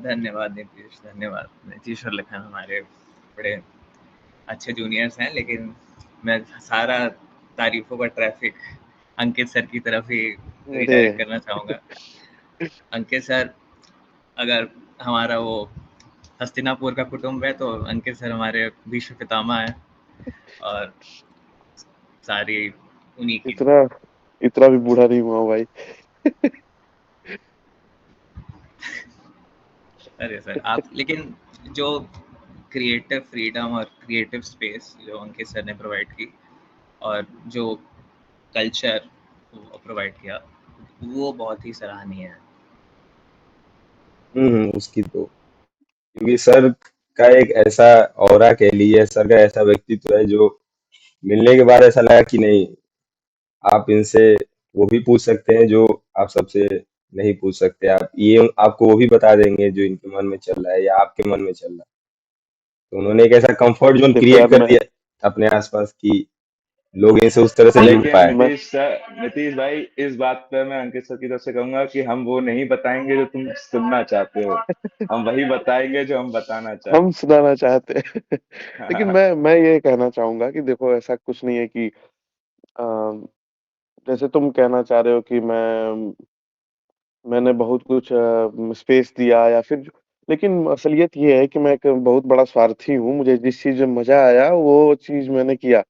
धन्यवाद नीतीश, धन्यवाद। नीतीश और लखन हमारे बड़े अच्छे जूनियर्स हैं, लेकिन मैं सारा तारीफों का ट्रैफिक अंकित सर की तरफ ही अरे रिडायरेक्ट करना चाहूँगा। अंकित सर, अगर हमारा वो हस्तिनापुर का कुटुंब है तो अंकित सर हमारे भीष्म पितामह हैं, और सारी उन्हीं की। इतना इतना भी बूढ़ा नहीं हुआ हूँ भाई। अरे सर आप, लेकिन जो क्रिएटिव फ्रीडम और क्रिएटिव स्पेस जो अंकित सर ने प्रोवाइड की, और जो कल्चर प्रोवाइड किया, वो बहुत ही सराहनीय है। उसकी तो, क्योंकि सर का एक ऐसा ऑरा कह लीजिए, सर का ऐसा व्यक्तित्व है जो मिलने के बाद ऐसा लगा कि नहीं, आप इनसे वो भी पूछ सकते हैं जो आप सबसे नहीं पूछ सकते। आप ये आपको वो भी बता देंगे जो इनके मन में चल रहा है या आपके मन में चल रहा है। तो उन्होंने एक ऐसा कंफर्ट जोन देखो क्रिएट यार कर मैं दिया अपने आसपास कि लोग इनसे उस तरह से जुड़ लेकिन पाए। मैं नीतीश भाई, इस बात पे मैं अंकित सर की तरफ से कहूंगा कि हम वो नहीं बताएंगे जो तुम सुनना चाहते हो, हम वही बताएंगे जो हम बताना हम चाहते सुनाना चाहते हैं। लेकिन हैं। मैं ये कहना चाहूंगा कि देखो ऐसा कुछ नहीं है कि अ, जैसे तुम कहना चाह रहे हो कि मैंने बहुत कुछ स्पेस दिया या फिर लेकिन असलियत ये है कि मैं एक बहुत बड़ा स्वार्थी हूँ। मुझे जिस चीज़ में मज़ा आया वो चीज़ मैंने किया।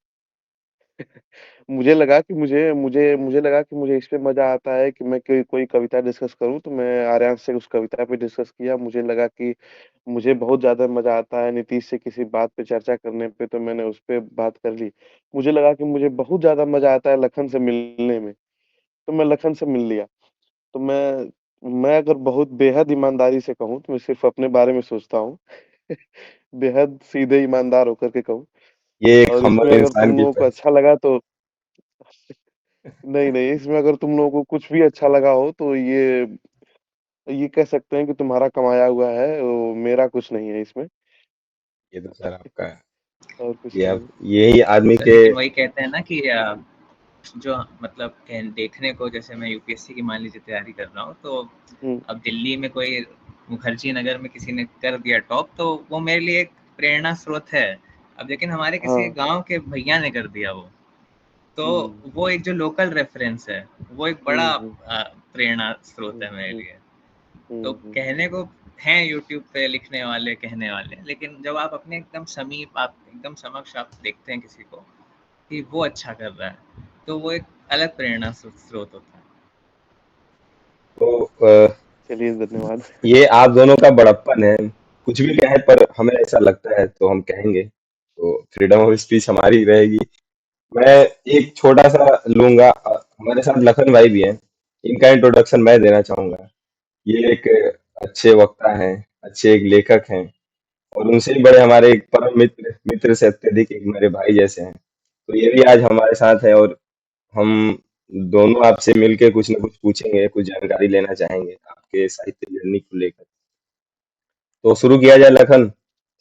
मुझे लगा कि मुझे लगा कि मुझे इस पे मज़ा आता है कि मैं कोई कोई कविता डिस्कस करूँ, तो मैं आर्यांश से उस कविता पे डिस्कस किया। मुझे लगा कि मुझे बहुत ज़्यादा मज़ा आता है नीतीश से किसी बात पे चर्चा करने पे, तो मैंने उस पे बात कर ली। मुझे लगा कि मुझे बहुत ज़्यादा मज़ा आता है लखन से मिलने में, तो मैं लखन से मिल लिया। तो मैं अगर बहुत बेहद ईमानदारी से कहूँ तो मैं सिर्फ़ अपने बारे में सोचता हूँ। बेहद सीधे ईमानदार होकर के कहूँ, ये एक और इसमें हम्बल अगर इंसान तुम की लोगों को पहचान। अच्छा लगा तो नहीं, नहीं, इसमें अगर तुम लोगों को कुछ भी अच्छा लगा हो तो ये कह सकते हैं कि तुम्हारा कमाया हुआ है, मेरा कुछ नहीं है इसमें, ये तो सर आपका, और कुछ ये नहीं आप है। यही आदमी सर के। लेकिन वही कहते हैं ना कि जो मतलब देखने को, जैसे मैं यूपीएससी की मान लीजिए तैयारी कर रहा हूँ, तो हुँ, अब दिल्ली में कोई मुखर्जी नगर में किसी ने कर दिया टॉप, तो वो मेरे लिए एक प्रेरणा स्रोत है। अब लेकिन हमारे किसी हाँ। गांव के भैया ने कर दिया वो, तो हुँ, वो एक जो लोकल रेफरेंस है, वो एक बड़ा हुँ, हुँ, प्रेरणा स्रोत हुँ, है मेरे हुँ, लिए। तो हुँ, हुँ। कहने को हैं यूट्यूब पे लिखने वाले, कहने वाले, लेकिन जब आप अपने एकदम समीप, आप एकदम समक्ष आप देखते हैं किसी को कि वो अच्छा कर रहा है, तो वो एक अलग प्रेरणा स्रोत होता है। तो चलिए धन्यवाद। ये आप दोनों का बड़प्पन है, कुछ भी कहें पर हमें ऐसा लगता है तो हम कहेंगे, तो फ्रीडम ऑफ स्पीच हमारी रहेगी। मैं एक छोटा सा लूंगा, हमारे साथ लखन भाई भी हैं, इनका इंट्रोडक्शन मैं देना चाहूंगा। ये एक अच्छे वक्ता हैं, अच्छे एक लेखक हैं, और उनसे भी बड़े हमारे एक परम मित्र, मित्र से अत्यधिक एक मेरे भाई जैसे हैं। तो ये भी आज हमारे साथ है, और हम दोनों आपसे मिलके कुछ न कुछ पूछेंगे, कुछ जानकारी लेना चाहेंगे आपके साहित्य जर्नी को लेकर। तो शुरू किया जाए लखन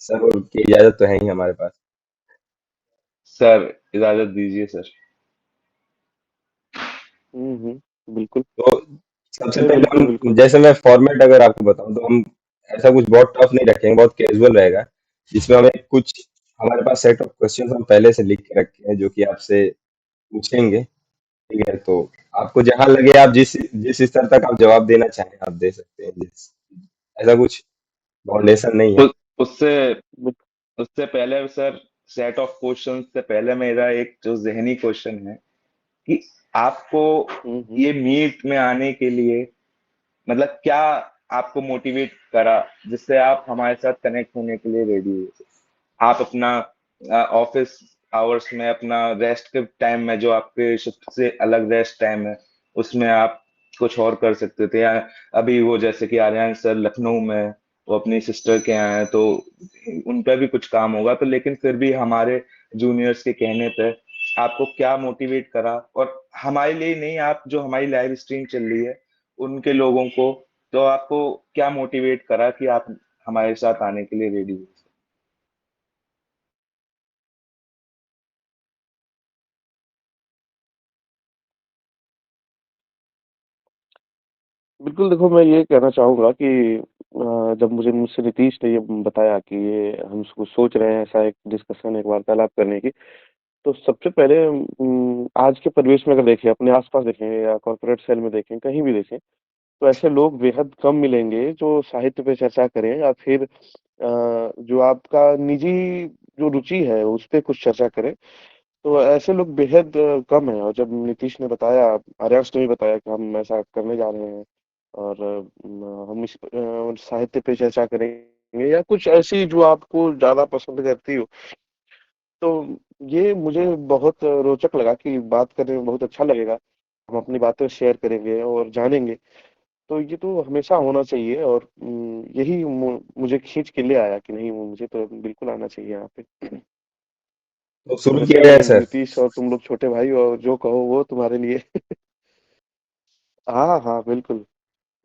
सर, और की इजाजत तो है ही हमारे पास। सर, इजाजत दीजिए सर। हुँ, हुँ, बिल्कुल। तो सबसे नहीं, पहले बिल्कुल, हम, बिल्कुल। जैसे मैं फॉर्मेट अगर आपको बताऊं तो हम ऐसा कुछ बहुत टफ नहीं रखेंगे, बहुत कैजुअल रहेगा, जिसमें हमें कुछ, हमारे पास सेट ऑफ क्वेश्चन हम पहले से लिख के रखे हैं जो कि आपसे पूछेंगे। ठीक है, तो आपको जहां लगे, आप जिस जिस स्तर तक आप जवाब देना चाहें आप दे सकते हैं, जिस, ऐसा कुछ फाउंडेशन नहीं है। उ- उससे बिल उससे पहले सर, सेट ऑफ क्वेश्चन से पहले मेरा एक जो जहनी क्वेश्चन है कि आपको हुँ, हुँ। ये मीट में आने के लिए, मतलब क्या आपको मोटिवेट करा जिससे आप हमारे साथ कनेक्ट होने के लिए रेडी हुए? आप अपना ऑफिस आवर्स में, अपना रेस्ट के टाइम में, जो आपके शिफ्ट से अलग रेस्ट टाइम है, उसमें आप कुछ और कर सकते थे, या अभी वो जैसे कि आर्यन सर लखनऊ में, वो अपनी सिस्टर के यहाँ है, तो उन पर भी कुछ काम होगा, तो लेकिन फिर भी हमारे जूनियर्स के कहने पे आपको क्या मोटिवेट करा, और हमारे लिए नहीं, आप जो हमारी लाइव स्ट्रीम चल रही है उनके लोगों को, तो आपको क्या मोटिवेट करा कि आप हमारे साथ आने के लिए रेडी हुए? बिल्कुल, देखो मैं ये कहना चाहूँगा कि जब मुझसे नीतीश ने ये बताया कि ये हम सोच रहे हैं ऐसा एक डिस्कशन, एक वार्तालाप करने की, तो सबसे पहले आज के परिवेश में अगर देखें, अपने आस-पास देखें या कॉर्पोरेट सेल में देखें, कहीं भी देखें, तो ऐसे लोग बेहद कम मिलेंगे जो साहित्य पे चर्चा करें या फिर जो आपका निजी जो रुचि है, उस पे कुछ चर्चा करें। तो ऐसे लोग बेहद कम हैं, और जब नीतीश ने बताया, आर्यांश ने भी बताया कि हम ऐसा करने जा रहे हैं और हम इस साहित्य पे चर्चा करेंगे या कुछ ऐसी जो आपको ज़्यादा पसंद करती हो, तो ये मुझे बहुत रोचक लगा कि बात करने में बहुत अच्छा लगेगा। हम अपनी बातें शेयर करेंगे और जानेंगे, तो ये तो हमेशा होना चाहिए, और यही मुझे खींच के ले आया कि नहीं, मुझे तो बिल्कुल आना चाहिए यहाँ पे। तो शुरू वैसे किया जाए सर। नीतीश और तुम लोग छोटे भाई, और जो कहो वो तुम्हारे लिए। हाँ, हाँ, बिल्कुल।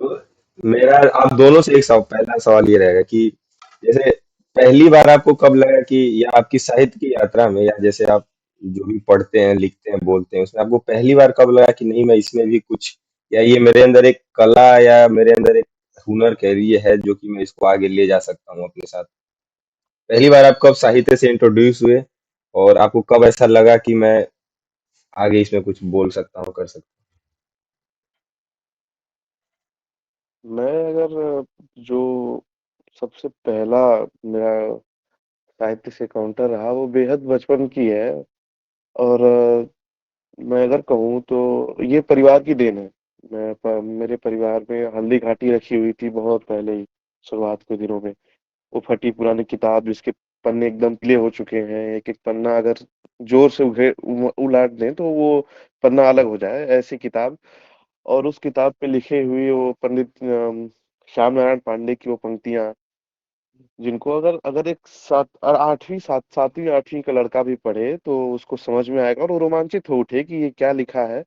तो मेरा आप दोनों से एक सवाल, पहला सवाल ये रहेगा कि जैसे पहली बार आपको कब लगा कि, या आपकी साहित्य की यात्रा में, या जैसे आप जो भी पढ़ते हैं, लिखते हैं, बोलते हैं, उसमें आपको पहली बार कब लगा कि नहीं, मैं इसमें भी कुछ, या ये मेरे अंदर एक कला या मेरे अंदर एक हुनर कह रही है जो कि मैं इसको आगे ले जा सकता हूँ अपने साथ। पहली बार आप कब साहित्य से इंट्रोड्यूस हुए, और आपको कब ऐसा लगा कि मैं आगे इसमें कुछ बोल सकता हूँ, कर सकता मैं अगर जो सबसे पहला मेरा साहित्य से काउंटर रहा, वो बेहद बचपन की है, और मैं अगर कहूँ तो ये परिवार की देन है। मेरे परिवार में हल्दी घाटी रखी हुई थी बहुत पहले ही, शुरुआत के दिनों में। वो फटी पुरानी किताब जिसके पन्ने एकदम पीले हो चुके हैं, एक-एक पन्ना अगर जोर से उलाट दें तो वो पन्ना अलग हो जाए, ऐसी किताब। और उस किताब पे लिखे हुए वो पंडित श्याम नारायण पांडे की वो पंक्तियाँ, जिनको अगर अगर एक 7वीं 8वीं का लड़का भी पढ़े तो उसको समझ में आएगा और वो रोमांचित हो उठे कि ये क्या लिखा है।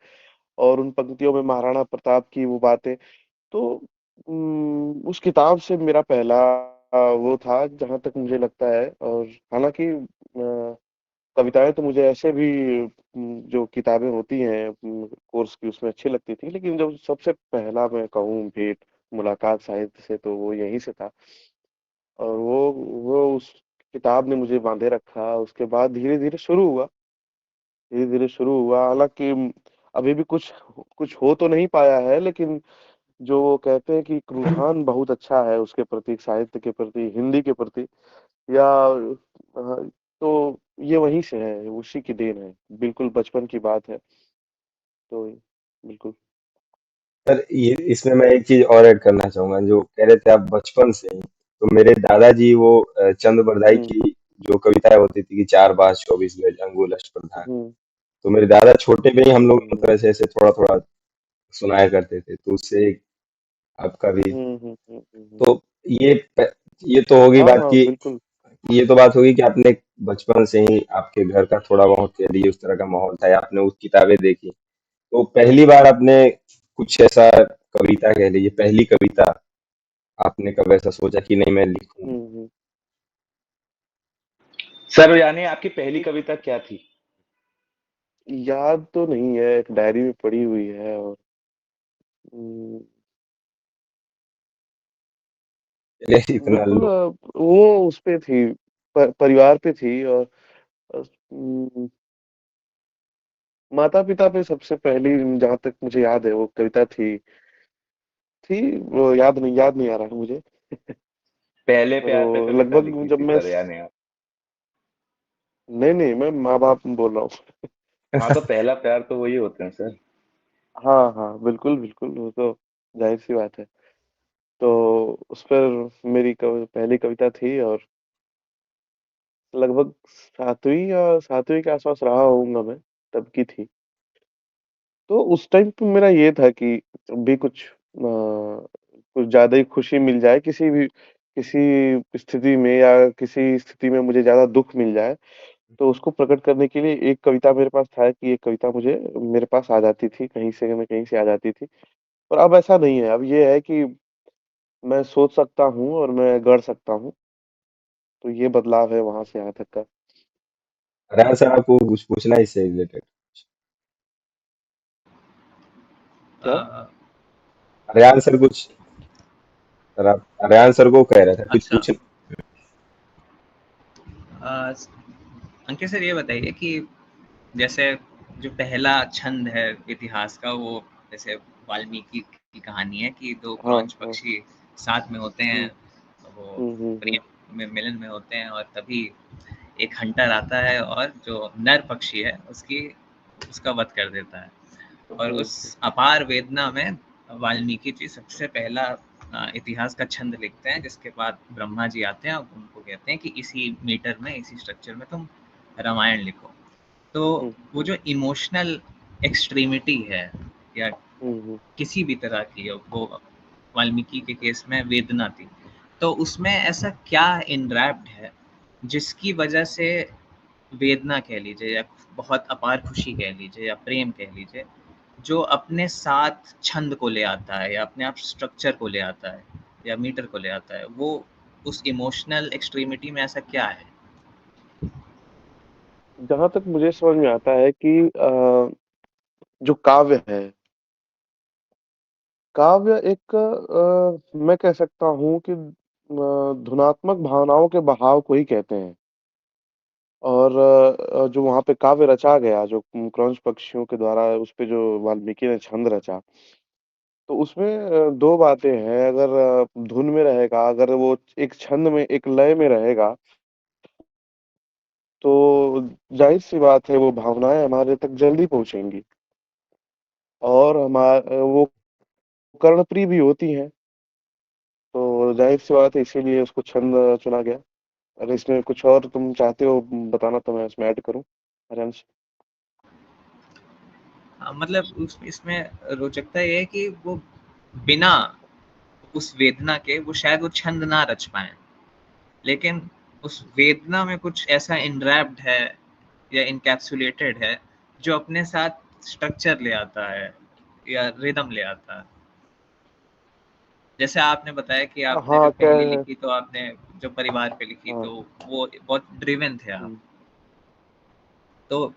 और उन पंक्तियों में महाराणा प्रताप की वो बातें, तो उस किताब से मेरा पहला वो था, जहाँ तक मुझे लगता है। और हालाँकि कविताएँ तो मुझे ऐसे भी जो किताबें होती हैं कोर्स की, उसमें अच्छी लगती थी, लेकिन जब सबसे पहला मैं कहूँ भेंट, मुलाकात साहित्य से, तो वो यहीं से था। और वो उस किताब ने मुझे बाँधे रखा, उसके बाद धीरे-धीरे शुरू हुआ, धीरे-धीरे शुरू हुआ। हालाँकि अभी भी कुछ कुछ हो तो नहीं पाया है, लेकिन जो वो कहते हैं कि एक रुझान बहुत अच्छा है उसके प्रति, साहित्य के प्रति, हिंदी के प्रति, या तो ये वहीं से है, उसी की देन है। बिल्कुल बचपन की बात है, तो बिल्कुल। हूँ। सर, ये इसमें मैं एक चीज और ऐड करना चाहूंगा, जो कह रहे थे आप बचपन से ही, तो मेरे दादाजी वो चंद बरदाई हुँ, की जो कविताएं होती थी कि 4 बांस 24 गज अंगुल अष्टप्रधान, हुँ, तो मेरे दादा छोटे पे ही हम लोग हुँ, मतलब हुँ। ऐसे ऐसे थोड़ा थोड़ा सुनाया करते थे, तो उससे आपका भी। हुँ, हुँ, हुँ, हुँ, हुँ। तो ये ये तो होगी हाँ, बात हाँ, की, बिल्कुल। ये तो बात होगी कि आपने बचपन से ही आपके घर का थोड़ा बहुत कह लीजिए उस तरह का माहौल था, या आपने उस किताबें देखी। तो पहली बार आपने कुछ ऐसा कविता कह लीजिए, पहली कविता आपने कब ऐसा सोचा कि नहीं मैं लिखूं? हुँ, हुँ। सर यानी आपकी पहली कविता क्या थी? याद तो नहीं है, एक डायरी में पड़ी हुई है, और उम, चलिए इतना बिल्कुल लो। वो उस पे थी, परिवार पे थी, और माता-पिता पे सबसे पहली, जहाँ तक मुझे याद है, वो कविता वो याद नहीं आ रहा है मुझे। पहले और प्यार पे वो कविता लगभग लिखी जब थी मैं सर यानी आप। नहीं, मैं माँ-बाप बोल रहा हूँ। हाँ, तो पहला प्यार तो वही होते हैं सर। हाँ, हाँ, बिल्कुल, बिल्कुल, वो तो ज़ाहिर-सी बात है। तो उस पर मेरी पहली कविता थी, और लगभग 7वीं के आस-पास रहा होऊँगा मैं, तब की थी। तो उस टाइम पे मेरा ये था कि जब भी कुछ ज़्यादा ही खुशी मिल जाए, किसी स्थिति में, या किसी स्थिति में मुझे ज़्यादा दुःख मिल जाए, तो उसको प्रकट करने के लिए एक कविता मेरे पास था, कि एक कविता मेरे पास आ जाती थी, कहीं से न कहीं से आ जाती थी। और अब ऐसा नहीं है, अब ये है कि मैं सोच सकता हूँ और मैं गढ़ सकता हूँ, तो ये बदलाव है वहाँ से यहाँ तक का। अरहान सर, आपको कुछ पूछना है इससे रिलेटेड? क्या? अ, अरहान सर कुछ सर आप रेहान सर को कह रहे थे कुछ अच्छा। पूछे। अ, अंकित सर ये बताइए कि जैसे जो पहला छंद है इतिहास का, वो जैसे वाल्मीकि की कहानी है कि दो हाँ, क्रॉंच हाँ। पक्षी साथ में होते हैं, हुँ। वो हुँ। प्रेम में मिलन में होते हैं, और तभी एक हंटर आता है और जो नर पक्षी है उसका वध कर देता है। और हुँ, उस अपार वेदना में वाल्मीकि जी सबसे पहला इतिहास का छंद लिखते हैं, जिसके बाद ब्रह्मा जी आते हैं और उनको कहते हैं कि इसी मीटर में, इसी स्ट्रक्चर में तुम रामायण लिखो। तो हुँ, वो जो इमोशनल एक्सट्रीमिटी है, या हुँ। किसी भी तरह की, वो वाल्मीकि के केस में वेदना थी, तो उसमें ऐसा क्या इनरैप्ड है जिसकी वजह से वेदना कह लीजिए, या बहुत अपार खुशी कह लीजिए, या प्रेम कह लीजिए, जो अपने साथ छंद को ले आता है, या अपने आप स्ट्रक्चर को ले आता है, या मीटर को ले आता है, वो उस इमोशनल एक्सट्रीमिटी में ऐसा क्या है? जहाँ तक मुझे समझ में आता है कि जो काव्य है, काव्य एक मैं कह सकता हूँ कि धुनात्मक भावनाओं के बहाव को ही कहते हैं। और जो वहाँ पे काव्य रचा गया, जो क्रॉंच पक्षियों के द्वारा उस पे जो वाल्मीकि ने छंद रचा, तो उसमें 2 बातें हैं। अगर धुन में रहेगा, अगर वो एक छंद में, एक लय में रहेगा, तो ज़ाहिर-सी बात है वो भावनाएँ हमारे तक जल्दी पहुँचेंगी और वो कर्णप्रिय भी होती हैं। तो ज़ाहिर-सी बात है इसीलिए उसको छंद चुना गया। अगर इसमें कुछ और तुम चाहते हो बताना तो मैं इसमें ऐड करूँ, आराम से। मतलब इसमें रोचकता ये है कि वो बिना उस वेदना के वो शायद वो छंद ना रच पाए, लेकिन उस वेदना में कुछ ऐसा इनरैप्ड है या इनकैप्सुलेटेड है जो अपने साथ स्ट्रक्चर ले आता है या रिदम ले आता है। जैसे आपने बताया कि आपने हाँ, जब पहली कह लिखी तो आपने जो परिवार पे लिखी, हाँ। तो वो बहुत ड्रिवन थे आप। हुँ। तो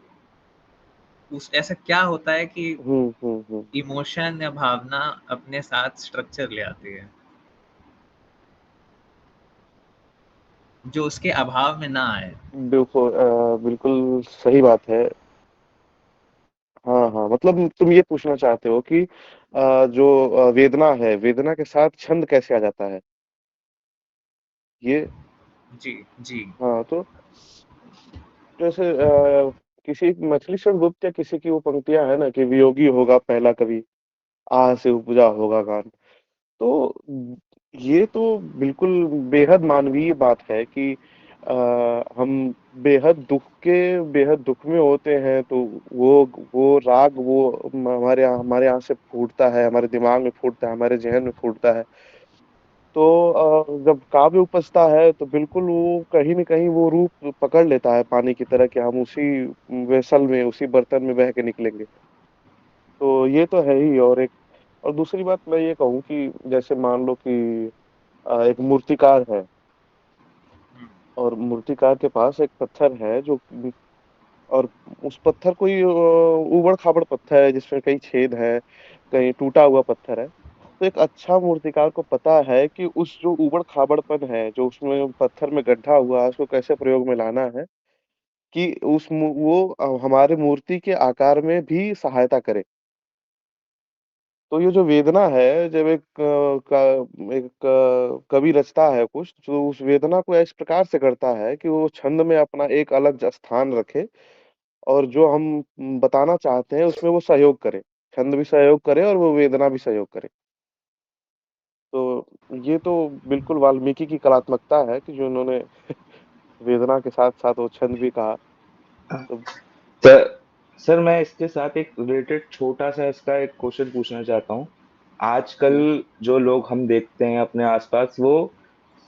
उस ऐसा क्या होता है कि हुँ। इमोशन या भावना अपने साथ स्ट्रक्चर ले आती है जो उसके अभाव में ना आए? बिल्कुल सही बात है। हाँ, मतलब तुम ये पूछना चाहते हो कि जो वेदना है, वेदना के साथ छंद कैसे आ जाता है? ये जी, जी। हाँ, तो जैसे किसी मछली शब्दगुप्त या किसी की वो पंक्तियाँ हैं ना कि वियोगी होगा पहला कवि, आह से उपजा होगा गान। तो ये तो बिल्कुल बेहद मानवीय बात है कि अ, हम बेहद दुःख में होते हैं तो वो राग वो हमारे यहाँ से फूटता है, हमारे दिमाग में फूटता है, हमारे ज़हन में फूटता है। तो जब काव्य उपजता है तो बिल्कुल वो कहीं न कहीं वो रूप पकड़ लेता है पानी की तरह कि हम उसी वेसल में, उसी बर्तन में बह के निकलेंगे। तो ये तो है ही। और दूसरी बात मैं ये कहूँ कि जैसे मान लो कि एक मूर्तिकार है हुँ, और मूर्तिकार के पास एक पत्थर है जो और उस पत्थर कोई ऊबड़-खाबड़ पत्थर है जिसमें कई छेद हैं, कहीं टूटा हुआ पत्थर है। तो एक अच्छा मूर्तिकार को पता है कि उस जो ऊबड़-खाबड़पन है, जो उसमें पत्थर में गड्ढा हुआ है, उसको कैसे प्रयोग में लाना है कि वो हमारे मूर्ति के आकार में भी सहायता करे। तो ये जो वेदना है जब एक कवि रचता है कुछ, तो उस वेदना को इस प्रकार से करता है कि वो छंद में अपना एक अलग स्थान रखे और जो हम बताना चाहते हैं उसमें वो सहयोग करे। छंद भी सहयोग करे और वो वेदना भी सहयोग करे। तो ये तो बिल्कुल वाल्मीकि की कलात्मकता है कि जो उन्होंने वेदना के साथ-साथ वो छंद भी कहा। तो सर सर मैं इसके साथ एक रिलेटेड छोटा सा इसका एक क्वेश्चन पूछना चाहता हूँ। आजकल हुँ, जो लोग हम देखते हैं अपने आसपास, वो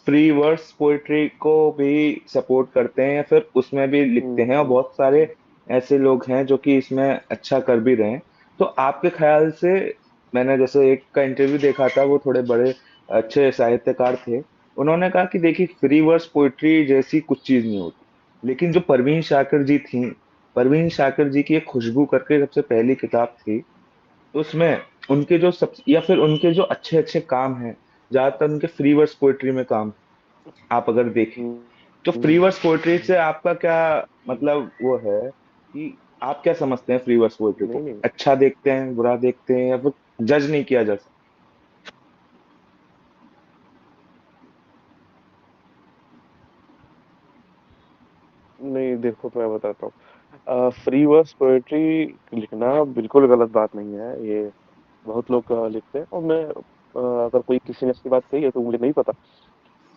फ्री वर्स पोएट्री को भी सपोर्ट करते हैं या फिर उसमें भी लिखते हुँ, हैं, और हुँ, बहुत सारे ऐसे लोग हैं जो कि इसमें अच्छा कर भी रहे हैं। तो आपके ख्याल से, मैंने जैसे एक का इंटरव्यू देखा था, वो थोड़े बड़े अच्छे साहित्यकार थे। उन्होंने कहा कि देखिए, फ्री वर्स पोएट्री जैसी कुछ चीज नहीं होती, लेकिन जो परवीन शाकिर जी थी, परवीन शाकिर जी की एक खुशबू करके सबसे पहली किताब थी, तो उसमें उनके जो सब या फिर उनके जो अच्छे अच्छे काम हैं, ज्यादातर उनके फ्री वर्स पोएट्री में काम, आप अगर देखें तो फ्री वर्स पोएट्री से आपका क्या मतलब वो है कि आप क्या समझते हैं फ्री वर्स पोएट्री नहीं, को? नहीं। अच्छा देखते हैं, बुरा देखते हैं, या फिर जज नहीं किया जा सकता? नहीं, देखो मैं बताता हूँ। फ्री वर्स पोएट्री लिखना बिल्कुल गलत बात नहीं है। ये बहुत लोग लिखते हैं, और अगर कोई किसी ने ऐसी बात कही है तो मुझे नहीं पता।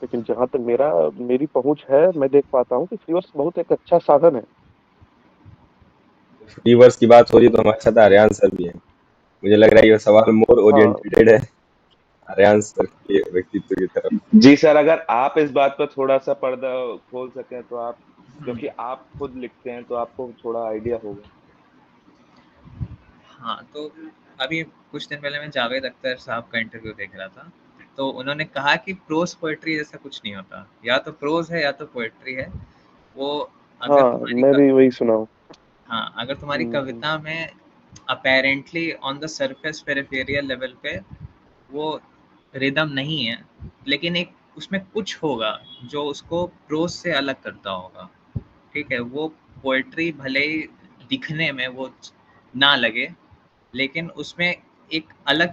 लेकिन जहाँ तक मेरी पहुँच है, मैं देख पाता हूँ कि फ्री वर्स बहुत एक अच्छा साधन है। फ्रीवर्स की बात हो रही है तो हमारे साथ आर्यन सर भी है। मुझे लग रहा है ये सवाल मोर हाँ, ओरिएंटेड है आर्यन सर के व्यक्तित्व की तरफ। जी सर, अगर आप इस बात पर थोड़ा सा पर्दा खोल सकें तो आप, हम्म, क्योंकि आप खुद लिखते हैं तो आपको थोड़ा आइडिया होगा। हाँ, तो अभी कुछ दिन पहले मैं जावेद अख्तर साहब का इंटरव्यू देख रहा था, तो उन्होंने कहा कि प्रोज पोएट्री जैसा कुछ नहीं होता, या तो प्रोज है या तो पोएट्री है। वो अगर हाँ, तुम्हारी मैं भी वही सुना हूँ। हाँ, अगर तुम्हारी हुँ। कविता में apparently on the surface peripheral level पे वो रिदम नहीं है, लेकिन एक उसमें कुछ होगा जो उसको प्रोज से अलग करता होगा, ठीक है? वो पोएट्री भले ही दिखने में वो ना लगे, लेकिन उसमें एक अलग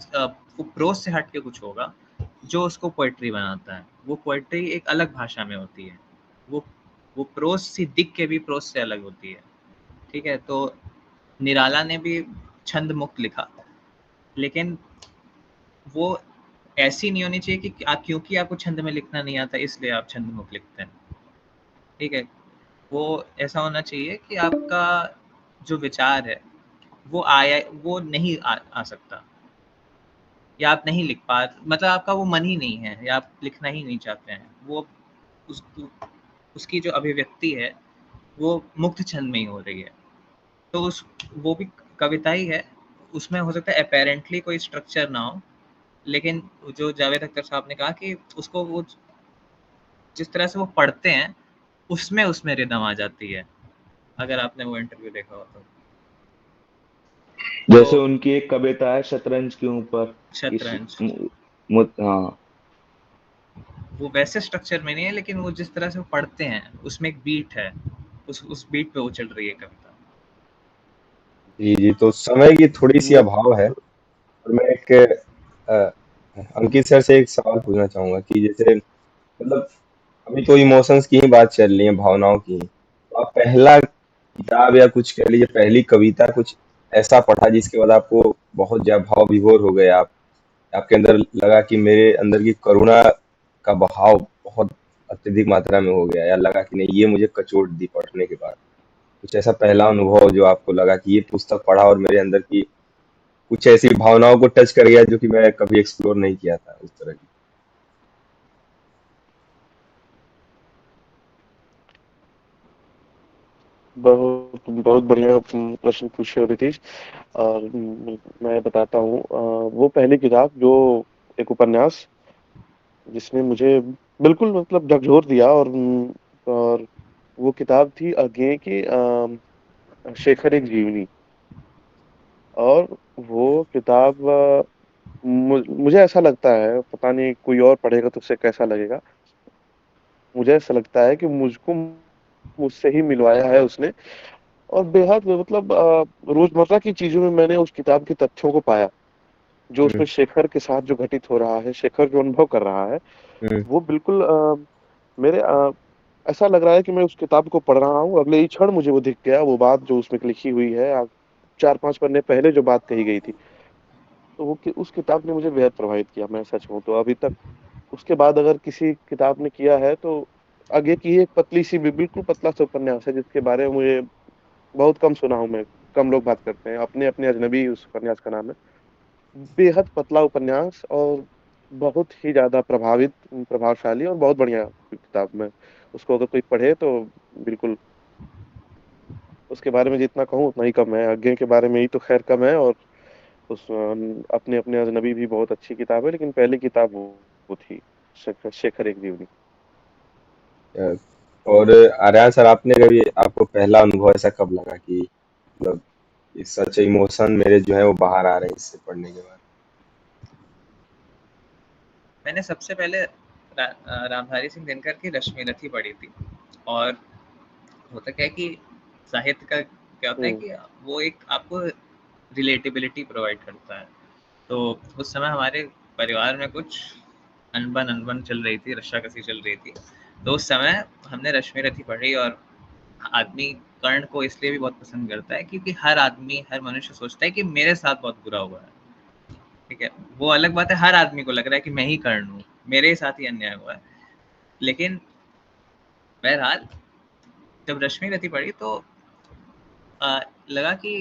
वो प्रोज से हट के कुछ होगा जो उसको पोएट्री बनाता है। वो पोएट्री एक अलग भाषा में होती है। वो वो प्रोज सी दिख के भी प्रोज से अलग होती है, ठीक है? तो निराला ने भी छंद मुक्त लिखा, लेकिन वो ऐसी नहीं होनी चाहिए कि आप, क्योंकि आपको छंद में लिखना नहीं आता इसलिए आप छंद मुक्त लिखते हैं, ठीक है? वो ऐसा होना चाहिए कि आपका जो विचार है वो नहीं आ सकता, या आप नहीं लिख पा, मतलब आपका वो मन ही नहीं है, या आप लिखना ही नहीं चाहते हैं। वो उस उसकी जो अभिव्यक्ति है वो मुक्त छंद में ही हो रही है। तो उस वो भी कविता ही है, उसमें हो सकता है अपेरेंटली कोई स्ट्रक्चर ना हो, लेकिन जो जावेद अख्तर साहब ने कहा कि उसको वो जिस तरह से वो पढ़ते हैं उसमें रिदम आ जाती है, अगर आपने वो इंटरव्यू देखा हो तो जैसे उनकी एक कविता है शतरंज के ऊपर, इस शतरंज, हाँ। वो वैसे स्ट्रक्चर में नहीं है, लेकिन वो जिस तरह से वो पढ़ते हैं उसमें एक बीट है, उस बीट पे वो चल रही है कविता। जी जी, तो समय की थोड़ी सी मैं अभाव है, और मैं एक अ, अंकित सर से एक सवाल पूछना चाहूंगा कि जैसे मतलब अभी तो इमोशंस की ही बात चल रही है, भावनाओं की। तो आप पहला किताब या कुछ कह लीजिए पहली कविता कुछ ऐसा पढ़ा जिसके बाद आपको बहुत ज्यादा भाव विभोर हो गए आप, आपके अंदर लगा कि मेरे अंदर की करुणा का बहाव बहुत अत्यधिक मात्रा में हो गया, या लगा कि नहीं ये मुझे कचोट दी पढ़ने के बाद? कुछ ऐसा पहला अनुभव जो आपको लगा कि ये पुस्तक पढ़ा और मेरे अंदर की कुछ ऐसी भावनाओं को टच कर गया जो कि मैं कभी एक्सप्लोर नहीं किया था उस तरह की? बहुत बहुत बढ़िया प्रश्न पूछे हो रितीश। और मैं बताता हूँ, वो पहली किताब जो एक उपन्यास जिसने मुझे बिल्कुल मतलब झकझोर दिया, और वो किताब थी अज्ञे की, शेखर एक जीवनी। और वो किताब, मुझे ऐसा लगता है, पता नहीं कोई और पढ़ेगा तो उसे कैसा लगेगा। मुझे ऐसा लगता है कि मुझको मुझसे ही मिलवाया है उसने। और बेहद मतलब रोजमर्रा की चीजों में मैंने उस किताब के तथ्यों को पाया, जो हम्म उसमें शेखर के साथ जो घटित हो रहा है, शेखर जो अनुभव कर रहा है, हम्म वो बिल्कुल मेरे ऐसा लग रहा है कि मैं उस किताब को पढ़ रहा हूँ, अगले ही क्षण मुझे वो दिख गया, वो बात जो उसमें लिखी हुई है। 4-5 पन्ने पहले जो बात कही गई थी, तो उस किताब ने मुझे बेहद प्रभावित किया, मैं सच कहूँ तो अभी तक। उसके बाद अगर किसी किताब ने किया है तो आगे की एक पतली सी बिल्कुल पतला सा उपन्यास है, जिसके बारे में मुझे बहुत कम सुना हूँ मैं, कम लोग बात करते हैं। अपने अपने अजनबी उस उपन्यास का नाम है। बेहद पतला उपन्यास, और बहुत ही ज़्यादा प्रभावशाली और बहुत बढ़िया किताब में। उसको अगर कोई पढ़े तो बिल्कुल, उसके बारे में जितना कहूँ उतना ही कम है। आज्ञा के बारे में ही तो खैर कम है। और उस अपने अपने अजनबी भी बहुत अच्छी किताब है, लेकिन पहली किताब वो थी, शेखर एक जीवनी। अ, और आर्यन सर, आपने कभी आपको पहला अनुभव ऐसा कब लगा कि मतलब सच इमोशन मेरे जो है वो बाहर आ रहे हैं इससे पढ़ने के बाद? मैंने सबसे पहले रामधारी सिंह दिनकर की रश्मि रथी पढ़ी थी। और होता क्या है कि साहित्य का क्या होता है हम्म कि वो एक आपको रिलेटेबिलिटी प्रोवाइड करता है। तो उस समय हमारे परिवार में कुछ अनबन अनबन चल रही थी, रस्साकसी चल रही थी। तो उस समय हमने रश्मि रथी पढ़ी। और आदमी कर्ण को इसलिए भी बहुत पसंद करता है क्योंकि हर आदमी, हर मनुष्य सोचता है कि मेरे साथ बहुत बुरा हुआ है। ठीक है, वो अलग बात है, हर आदमी को लग रहा है कि मैं ही कर्ण हूँ, मेरे ही साथ ही अन्याय हुआ है। लेकिन बहरहाल जब रश्मि रथी पढ़ी तो लगा कि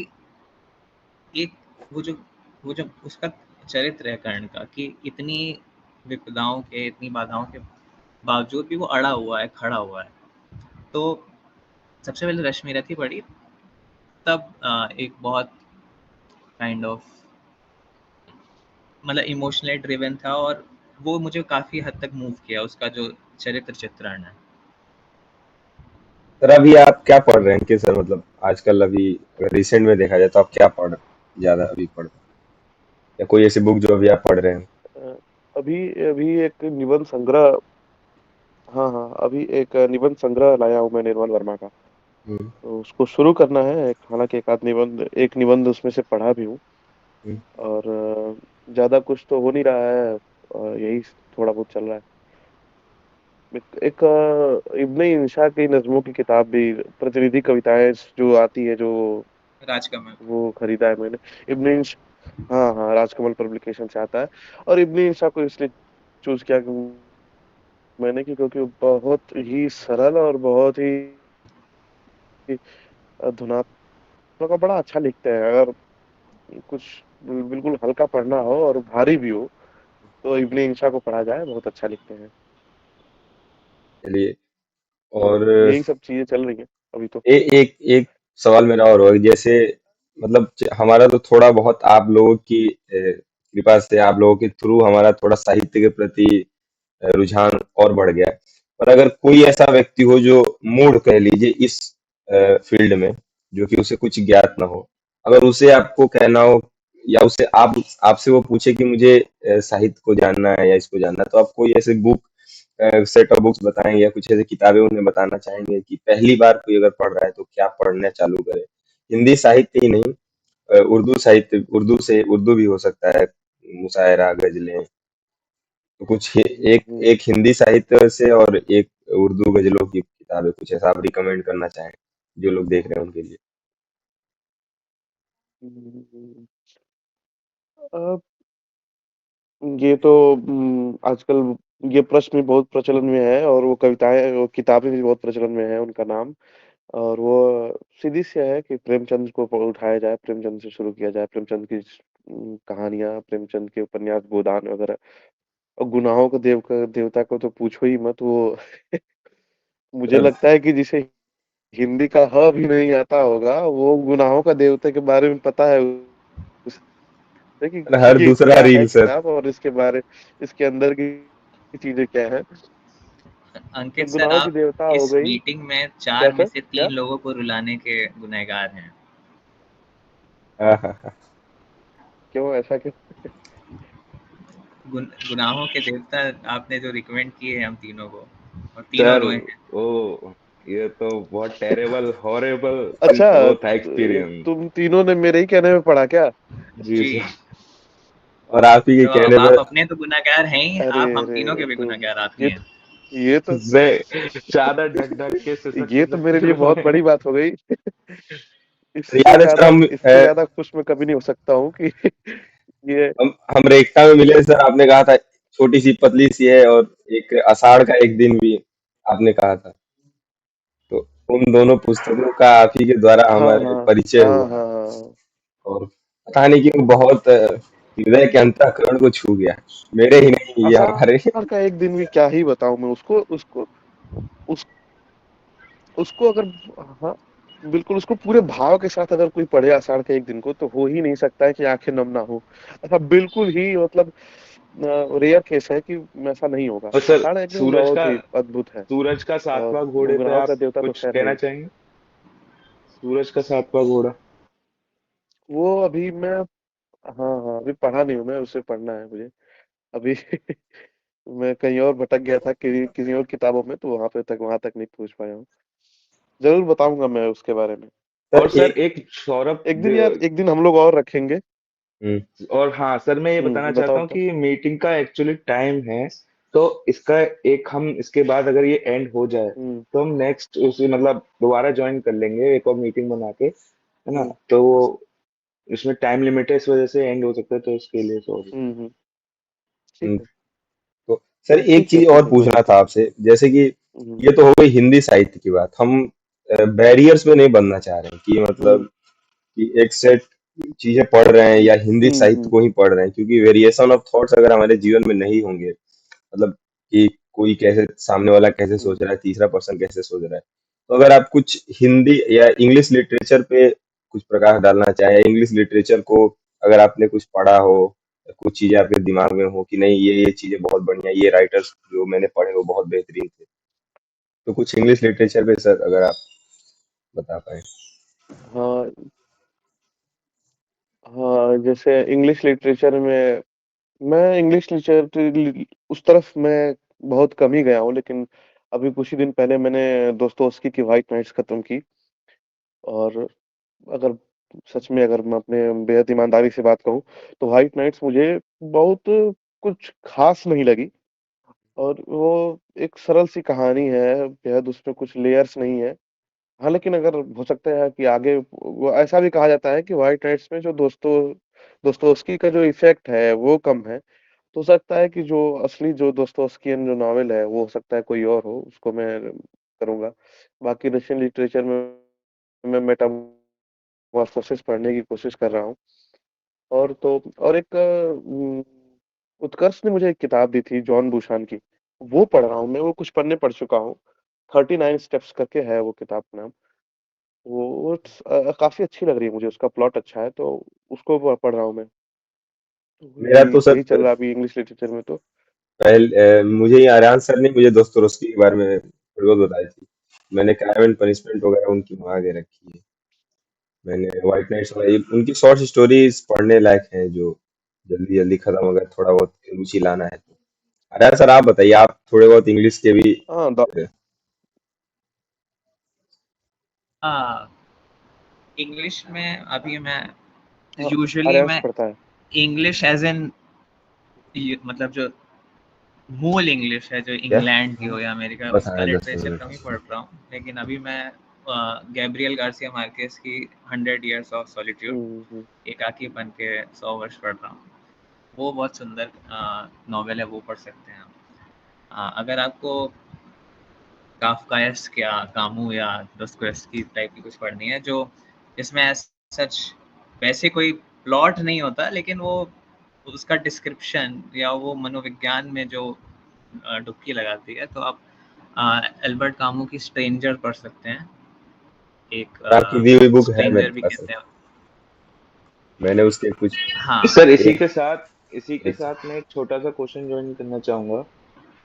एक वो जो उसका चरित्र है कर्ण का, कि इतनी विपदाओं के, इतनी बाधाओं के बावजूद भी वो अड़ा हुआ है, खड़ा हुआ है। तो सबसे पहले रश्मि रथी पढ़ी, तब एक बहुत काइंड ऑफ मतलब इमोशनली ड्रिवन था। और वो मुझे काफी हद तक मूव किया, उसका जो चरित्र चित्रण है। सर अभी आप क्या पढ़ रहे हैं कि सर मतलब आजकल अभी अगर रिसेंट में देखा जाए तो आप क्या पढ़ ज्यादा अभी पढ़ रहे हैं या कोई ऐसी बुक जो अभी आप पढ़ रहे हैं? अ, अभी अभी एक निबंध संग्रह, हाँ हाँ, अभी एक निबंध संग्रह लाया हूँ मैं निर्मल वर्मा का। हम्म, तो उसको शुरू करना है। हालांकि एक निबंध उसमें से पढ़ा भी हूँ। हम्म। और ज्यादा कुछ तो हो नहीं रहा है। यही थोड़ा बहुत चल रहा है। एक इब्ने इंशा की नज्मों की किताब भी, प्रतिनिधि कविताएं जो आती है, जो राजकमल। वो खरीदा है मैंने। इब्ने इंश हाँ हाँ, राजकमल पब्लिकेशन से आता है। और इब्ने इंशा को इसलिए चूज किया कि मैंने क्योंकि वो बहुत ही सरल और बहुत ही धुनात्मक और बड़ा अच्छा लिखते हैं। अगर कुछ बिल्कुल हल्का पढ़ना हो और भारी भी हो तो इब्ने इंशा को पढ़ा जाए, बहुत अच्छा लिखते हैं। चलिए। तो और यही सब चीजें चल रही हैं अभी तो। एक एक सवाल मेरा और होगा, जैसे मतलब हमारा तो थोड़ा बहुत आप लोगों की कृपा से, आप लोगों के थ्रू हमारा थोड़ा साहित्य के प्रति रुझान और बढ़ गया है। पर अगर कोई ऐसा व्यक्ति हो जो मूड कह लीजिए इस फील्ड में, जो कि उसे कुछ ज्ञात ना हो, अगर उसे आपको कहना हो या उसे आपसे वो पूछे कि मुझे साहित्य को जानना है या इसको जानना है, तो आप कोई ऐसे बुक सेट ऑफ बुक्स बताएंगे या कुछ ऐसी किताबें उन्हें बताना चाहेंगे कि पहली बार कोई अगर पढ़ रहा है तो क्या पढ़ना चालू करे? हिंदी साहित्य ही नहीं, उर्दू साहित्य, उर्दू से उर्दू भी हो सकता है, मुशायरा, गजलें, तो कुछ एक हम्म, एक हिंदी साहित्य से और एक उर्दू गजलों की किताब है, कुछ ऐसा आप रिकमेंड करना चाहें जो लोग देख रहे हैं उनके लिए? हम्म, अब ये तो आजकल ये प्रश्न भी बहुत प्रचलन में है, और वो किताबें भी बहुत प्रचलन में है उनका नाम। और वो सीधी सी है कि प्रेमचंद को उठाया जाए, प्रेमचंद से शुरू किया जाए, प्रेमचंद की कहानियां, प्रेमचंद के उपन्यास गोदान वगैरह। और गुनाहों को देवता को तो पूछो ही मत। वो मुझे सर लगता है कि जिसे हिंदी का ह भी नहीं आता होगा, वो गुनाहों का देवता के बारे में पता है उसे, कि हर ये दूसरा क्या है रील सर। किताब, और इसके अंदर की चीजें क्या है। तो अंकित सर, गुनाहों की आप देवता हो इस गई। मीटिंग में क्या 4 में सर, से क्या? 3 लोगों को रुलाने के गुनहगार हैं। हाँ हाँ हाँ। क्यों, ऐसा क्यों? गुनाहों के देवता आपने जो रिकमेंड किए हैं हम तीनों को, और तीनों सर, रोए हैं। ओ, ये तो बहुत टेरेबल हॉरेबल अच्छा, वो था एक्सपीरियंस। तुम तीनों ने मेरे ही कहने में पढ़ा क्या? जी जी। सर। और आप ही के तो अब कहने आप पर अपने तो गुनहगार हैं ही, अरे आप हम तीनों अरे, के भी तो गुनहगार आप ही ये हैं। ये तो चादर ढक ढक के सिसक ये तो सिसक मेरे के लिए बहुत रोए। बड़ी बात हो गई। याद है सर, इससे ज्यादा खुश मैं कभी नहीं हो सकता हूँ कि ये हम रेखता में मिले सर, आपने कहा था छोटी सी पतली सी है, और एक आषाढ़ का एक दिन भी आपने कहा था। तो उन दोनों पुस्तकों का आप ही के द्वारा हाँ हमारे हाँ परिचय हाँ हुआ, हाँ हाँ। और पता नहीं क्यों बहुत हृदय के अंतःकरण को छू गया, मेरे ही नहीं ये हमारे। आषाढ़ का एक दिन भी क्या ही बताऊं मैं उसको उसको उस उसको अगर, हाँ, बिल्कुल उसको पूरे भाव के साथ अगर कोई पढ़े आषाढ़ के एक दिन को, तो हो ही नहीं सकता है कि आंखें नम ना हो। ऐसा बिल्कुल ही मतलब रेयर केस है कि ऐसा नहीं होगा। और सर, आषाढ़ एक दिन सूरज बहुत का ही अद्भुत है। सूरज का और सातवां घोड़े पे गुनाहों का आप देवता तो कुछ खैर है कहना ही। चाहेंगे? सूरज का सातवां घोड़ा। वो अभी मैं, हाँ हाँ, अभी पढ़ा नहीं हूँ मैं, उसे पढ़ना है मुझे अभी। मैं कहीं और भटक गया था किसी और किताबों में, तो वहां तक नहीं पहुंच पाया हूँ। जरूर बताऊंगा मैं उसके बारे में। सर और सर एक एक सौरभ एक दिन यार, एक दिन हम लोग और रखेंगे। और हाँ सर, मैं ये बताना बताओ चाहता हूँ बताओ। कि मीटिंग का एक्चुअली टाइम है, तो इसका एक हम इसके बाद अगर ये एंड हो जाए हम्म तो हम नेक्स्ट उसी मतलब दोबारा ज्वाइन कर लेंगे एक और मीटिंग बना के, है ना? हम्म तो वो इसमें टाइम लिमिट है, इस वजह से एंड हो सकता है, तो उसके लिए सॉरी। हम्म। ठीक हम्म, है। तो सर एक चीज ठीक और है, कोई पूछना बात था आपसे, जैसे कि नहीं। ये तो हो गई हिंदी साहित्य की बात। हम बैरियर्स में नहीं बनना चाह रहे हैं कि हम्म मतलब कि एक सेट चीजें पढ़ रहे हैं या हिंदी साहित्य हम्म। को ही पढ़ रहे हैं, क्योंकि वेरिएशन ऑफ थॉट्स अगर हमारे जीवन में नहीं होंगे, मतलब कि कोई कैसे, सामने वाला कैसे हम्म। सोच रहा है, तीसरा पर्सन कैसे सोच रहा है, तो अगर आप कुछ हिंदी या इंग्लिश लिटरेचर पे कुछ प्रकाश डालना चाहे, इंग्लिश लिटरेचर को अगर आपने कुछ पढ़ा हो, कुछ चीजें आपके दिमाग में हो कि नहीं ये चीजें बहुत बढ़िया, ये राइटर्स जो मैंने पढ़े वो बहुत बेहतरीन थे, तो कुछ इंग्लिश लिटरेचर पे सर अगर आप बता पाए। हाँ हाँ, जैसे इंग्लिश लिटरेचर में, मैं इंग्लिश लिटरेचर उस तरफ मैं बहुत कम ही गया हूँ, लेकिन अभी कुछ ही दिन पहले मैंने दोस्तोवस्की की व्हाइट नाइट्स खत्म की। और अगर सच में अगर मैं अपने बेहद ईमानदारी से बात कहूँ, तो व्हाइट नाइट्स मुझे बहुत कुछ खास नहीं लगी। और वो एक सरल सी कहानी है, बेहद उसमें कुछ लेयर्स नहीं है। हाँ, लेकिन अगर हो सकता है कि आगे वो ऐसा भी कहा जाता है कि व्हाइट नाइट्स में जो दोस्तोवस्की का जो इफेक्ट है वो कम है। तो हो सकता है कि जो असली जो दोस्तोवस्कियन जो नॉवेल है वो हो सकता है कोई और हो, उसको मैं करूंगा। बाकी रशियन लिटरेचर में मैं मेटामॉर्फोसिस पढ़ने की कोशिश कर रहा हूँ। और तो और एक उत्कर्ष ने मुझे एक किताब दी थी जॉन बुशान की, वो पढ़ रहा हूँ मैं। वो कुछ पन्ने पढ़ चुका हूँ। 39 स्टेप्स करके है वो किताब का नाम। वो काफी अच्छी लग रही है मुझे, उसका प्लॉट अच्छा है, तो उसको पढ़ रहा हूँ मैं। मेरा तो वही चल सर रहा अभी इंग्लिश लिटरेचर में तो। मुझे ये आर्यन सर ने मुझे दोस्तोवस्की के बारे में थोड़ी बहुत बताई थी। मैंने क्राइम एंड पनिशमेंट वगैरह उनकी मंगा के रखी है। मैंने व्हाइट नाइट्स वाली उनकी शॉर्ट स्टोरीज पढ़ने लायक हैं, जो जल्दी जल्दी खत्म, अगर थोड़ा बहुत रुचि लाना है तो। आर्यन सर आप बताइए, आप थोड़े बहुत इंग्लिश के भी हाँ हाँ, इंग्लिश में अभी मैं हाँ, यूजुअली आर्यांश मैं पढ़ता है। इंग्लिश एज इन मतलब जो मूल इंग्लिश है, जो क्या इंग्लैंड की हो या अमेरिका, बस उसका आए 10 मिनट लिटरेचर में। कम ही पढ़ रहा हूँ। लेकिन अभी मैं गैब्रियल गार्सिया मार्केस की 100 Years of Solitude, हम्म। एकाकीपन के 100 वर्ष पढ़ रहा हूँ। वो बहुत सुंदर नॉवेल है, वो पढ़ सकते हैं आप। अगर आपको काफ्कायस्क या कामू या दोस्तोयेव्स्की टाइप की कुछ पढ़नी है, जो जिसमें सच वैसे कोई प्लॉट नहीं होता, लेकिन वो उसका डिस्क्रिप्शन या वो मनोविज्ञान में जो डुबकी लगाती है, तो आप एल्बर्ट कामू की स्ट्रेंजर पढ़ सकते हैं। एक और आपकी दी हुई बुक है मेरे स्ट्रेंजर भी पास सर। कहते हैं। मैंने उसके कुछ हाँ। सर एक इसी के एक साथ मैं एक छोटा सा क्वेश्चन ज्वाइन करना चाहूंगा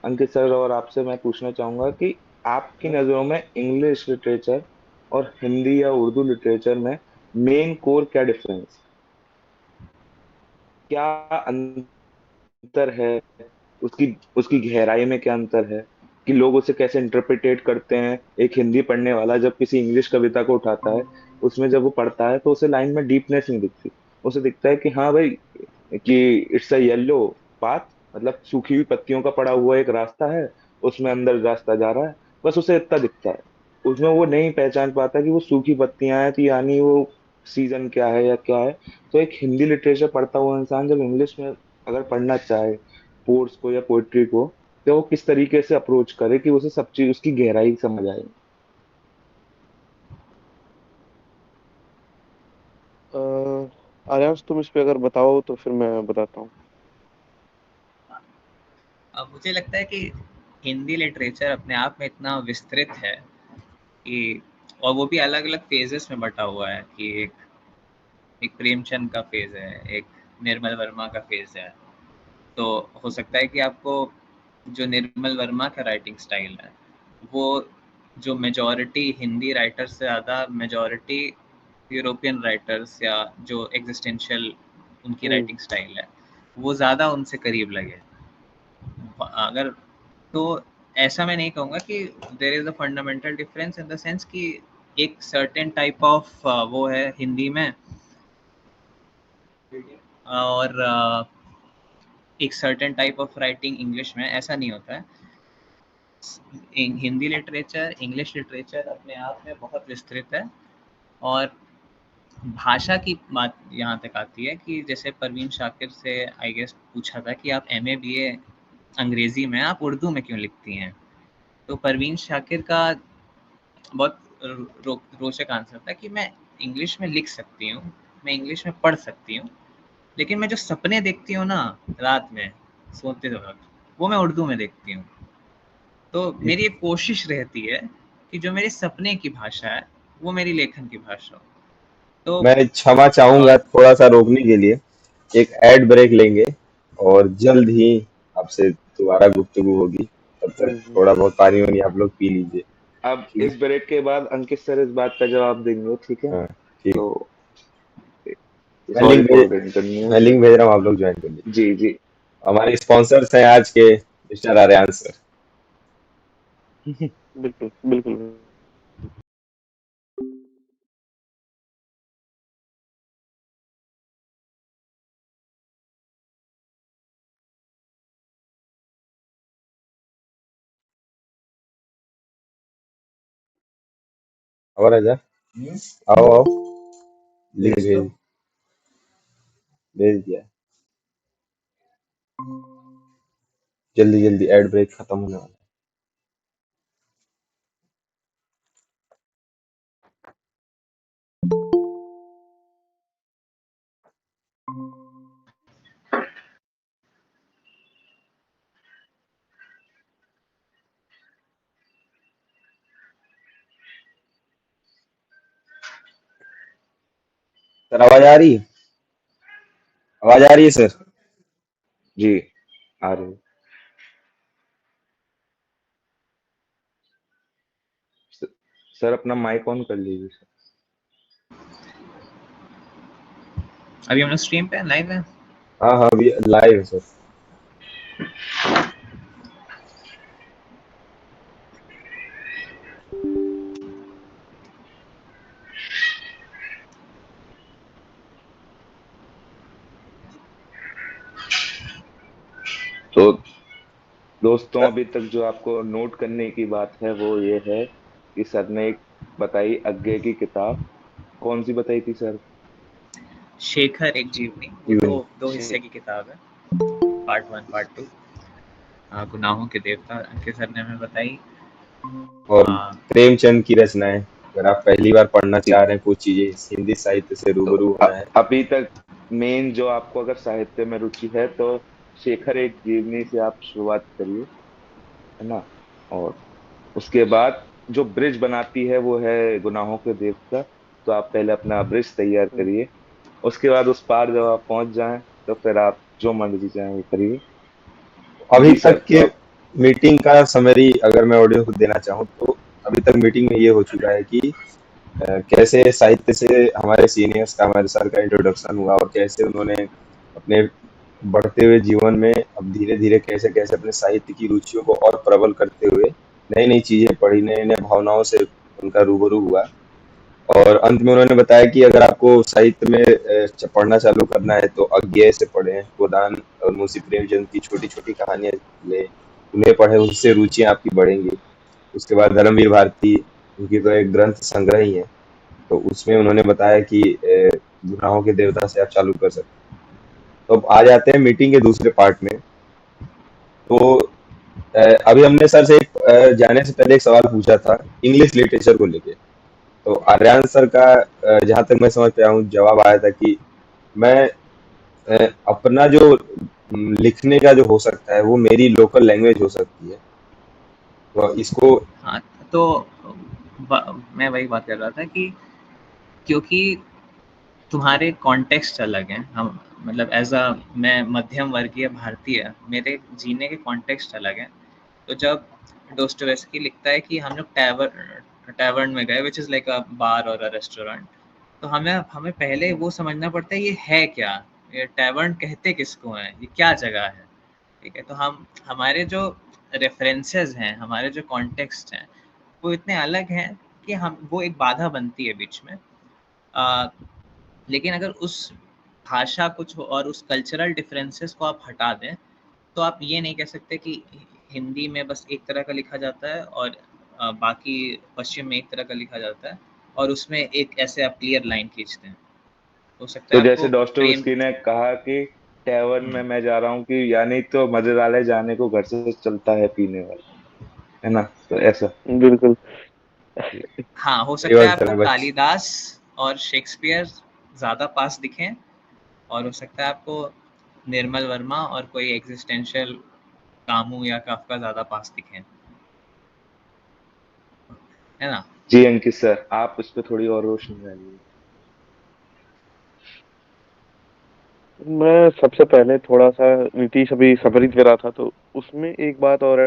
अंकित सर, और आपसे मैं पूछना चाहूंगा कि आपकी नजरों में इंग्लिश लिटरेचर और हिंदी या उर्दू लिटरेचर में मेन कोर क्या डिफरेंस, क्या अंतर है, उसकी उसकी गहराई में क्या अंतर है, कि लोग उसे कैसे इंटरप्रिटेट करते हैं? एक हिंदी पढ़ने वाला जब किसी इंग्लिश कविता को उठाता है, उसमें जब वो पढ़ता है तो उसे लाइन में डीपनेस नहीं दिखती। उसे दिखता है कि हाँ भाई, कि इट्स अ येलो पाथ, मतलब सूखी हुई पत्तियों का पड़ा हुआ एक रास्ता है, उसमें अंदर रास्ता जा रहा है, बस उसे इतना दिखता है। उसमें वो नहीं पहचान पाता कि वो सूखी पत्तियां हैं, तो यानी वो सीजन क्या है या क्या है। तो एक हिंदी लिटरेचर पढ़ता हुआ इंसान जब इंग्लिश में अगर पढ़ना चाहे पोर्स को या पोइट्री को, तो वो किस तरीके से अप्रोच करे कि उसे सब चीज उसकी गहराई समझ आए? आर्यांश, तुम इस पे अगर बताओ तो फिर मैं बताता हूँ। अब मुझे लगता है कि हिंदी लिटरेचर अपने आप में इतना विस्तृत है कि, और वो भी अलग अलग फेजेस में बटा हुआ है, कि एक प्रेमचंद का फेज है, एक निर्मल वर्मा का फेज है। तो हो सकता है कि आपको जो निर्मल वर्मा का राइटिंग स्टाइल है, वो जो मेजॉरिटी हिंदी राइटर्स से ज़्यादा मेजॉरिटी यूरोपियन राइटर्स या जो एग्जिस्टेंशियल उनकी हम्म राइटिंग स्टाइल है, वो ज़्यादा उनसे करीब लगे। अगर तो ऐसा मैं नहीं कहूँगा कि there is a fundamental difference in the sense कि एक सर्टेन टाइप ऑफ वो है हिंदी में और एक certain type of writing English में, ऐसा नहीं होता है। हिंदी लिटरेचर, इंग्लिश लिटरेचर अपने आप में बहुत विस्तृत है। और भाषा की बात यहाँ तक आती है कि जैसे परवीन शाकिर से आई गेस पूछा था कि आप एमए बीए अंग्रेजी में, आप उर्दू में क्यों लिखती हैं? तो परवीन शाकिर का बहुत रोचक आंसर था कि मैं इंग्लिश में लिख सकती हूँ, मैं इंग्लिश में पढ़ सकती हूँ, लेकिन मैं जो सपने देखती हूँ ना रात में सोते वक्त, वो मैं उर्दू में देखती हूँ। तो मेरी एक कोशिश रहती है कि जो मेरे सपने की भाषा है वो मेरी लेखन की भाषा हो। तो मैं क्षमा चाहूंगा थोड़ा सा रोकने के लिए, एक एड ब्रेक लेंगे और जल्द ही आपसे दोबारा गुफ्तगू होगी। तब तक थोड़ा बहुत पानी वानी आप लोग पी लीजिए। अब ठीक इस ब्रेक के बाद अंकित सर इस बात का जवाब देंगे, ठीक है? है? हाँ ठीक। तो मैं सॉरी लिंक फॉर भेज द मैं इनकन्वीनियंस। लिंक भेज रहा हूँ, आप लोग ज्वाइन कर लीजिए। जी जी। हमारे स्पॉन्सर्स हैं आज के मिस्टर आर्यन सर। बिल्कुल, बिल्कुल। और आजा, आओ आओ, लिंक भेज दिया। जल्दी जल्दी, एड ब्रेक खत्म होने वाला है। सर आवाज आ रही है? आवाज आ रही है सर? जी आ रहे हैं। सर अपना माइक ऑन कर लीजिए सर। अभी हम लोग स्ट्रीम पे लाइव है। हाँ हाँ, अभी लाइव है सर। तो दोस्तों, अभी तक जो आपको नोट करने की बात है वो ये है कि सर ने एक बताई अज्ञे की किताब। कौन सी बताई थी सर? शेखर एक जीवनी, वो इवन दो हिस्से की किताब है, पार्ट 1 पार्ट 2। गुनाहों के देवता अंकित सर ने हमें बताई। और आ, प्रेमचंद की रचनाएं, अगर आप पहली बार पढ़ना चाह रहे हैं, कुछ चीजें हिंदी साहित्य से तो रूबरू होना है। अभी तक मेन जो आपको अगर साहित्य में रुचि है तो शेखर एक जीवनी से आप शुरुआत करिए, है ना? और उसके बाद जो ब्रिज बनाती है वो है गुनाहों के देवता। तो आप पहले अपना ब्रिज तैयार करिए। उसके बाद उस पार जब आप पहुंच जाएं तो फिर आप जो मर्जी चाहें वो करिए। अभी जी सर। तक तो के मीटिंग का समरी अगर मैं ऑडियो को देना चाहूँ तो अभी तक मीटिंग में ये हो चुका है कि कैसे साहित्य से हमारे सीनियर्स का, हमारे सर का इंट्रोडक्शन हुआ और कैसे उन्होंने अपने बढ़ते हुए जीवन में अब धीरे धीरे कैसे कैसे अपने साहित्य की रुचियों को और प्रबल करते हुए नई नई चीजें पढ़ी, नए नए भावनाओं से उनका रूबरू हुआ। और अंत में उन्होंने बताया कि अगर आपको साहित्य में पढ़ना चालू करना है तो अज्ञेय से पढ़ें, गोदान और मुंशी प्रेमचंद की छोटी छोटी कहानियां लें, उन्हें पढ़ें, उससे रुचियां आपकी बढ़ेंगी। उसके बाद धर्मवीर भारती, उनकी तो एक ग्रंथ संग्रह ही है, तो उसमें उन्होंने बताया कि गुनाहों के देवता से आप चालू कर सकते हैं। तो अब आ जाते हैं मीटिंग के दूसरे पार्ट में। तो अभी हमने सर से जाने से पहले एक सवाल पूछा था इंग्लिश लिटरेचर को लेके। तो आर्यन सर का जहां तक मैं समझ पाया हूँ जवाब आया था कि मैं अपना जो लिखने का जो हो सकता है वो मेरी लोकल लैंग्वेज हो सकती है, तो इसको। हाँ, तो मैं वही बात कर रहा था कि क्योंकि तुम्हारे कॉन्टेक्स्ट अलग हैं, हम मतलब एज अ मैं मध्यम वर्गीय भारतीय, मेरे जीने के कॉन्टेक्स्ट अलग हैं। तो जब डोस्टोवेस्की लिखता है कि हम लोग टैवर्न में गए, विच इज़ लाइक अ बार और अ रेस्टोरेंट, तो हमें हमें पहले वो समझना पड़ता है ये है क्या, ये टैवर्न कहते किसको हैं, ये क्या जगह है, ठीक है, तो हमारे जो रेफरेंसेस हैं, हमारे जो कॉन्टेक्स्ट हैं, वो इतने अलग हैं कि वो एक बाधा बनती है बीच में। लेकिन अगर उस भाषा कुछ और उस कल्चरल डिफरेंसेस को आप हटा दें, तो आप ये नहीं कह सकते कि हिंदी में बस एक तरह का लिखा जाता है और बाकी पश्चिम में एक तरह का लिखा जाता है, और उसमें एक ऐसे आप क्लियर लाइन खींचते हैं। हो सकता तो है जैसे आपको प्रेम दोस्तोयेवस्की ने कहा कि टैवर्न में मैं जा रहा हूँ कि यानी तो मदिरालय जाने को घर से चलता है पीने वाला, है ना? तो ऐसा बिल्कुल। हाँ, हो सही सकता है बात आपको है बच कालिदास और शेक्सपियर ज़्यादा पास दिखें, और हो सकता है आपको निर्मल वर्मा और कोई एग्जिस्टेंशियल कामू या काफका ज़्यादा पास दिखें, है ना? जी अंकित सर, आप उस पर थोड़ी और रोशनी डालिए। मैं सबसे पहले थोड़ा-सा नीतीश अभी समरी दे रहा था, तो उसमें एक बात और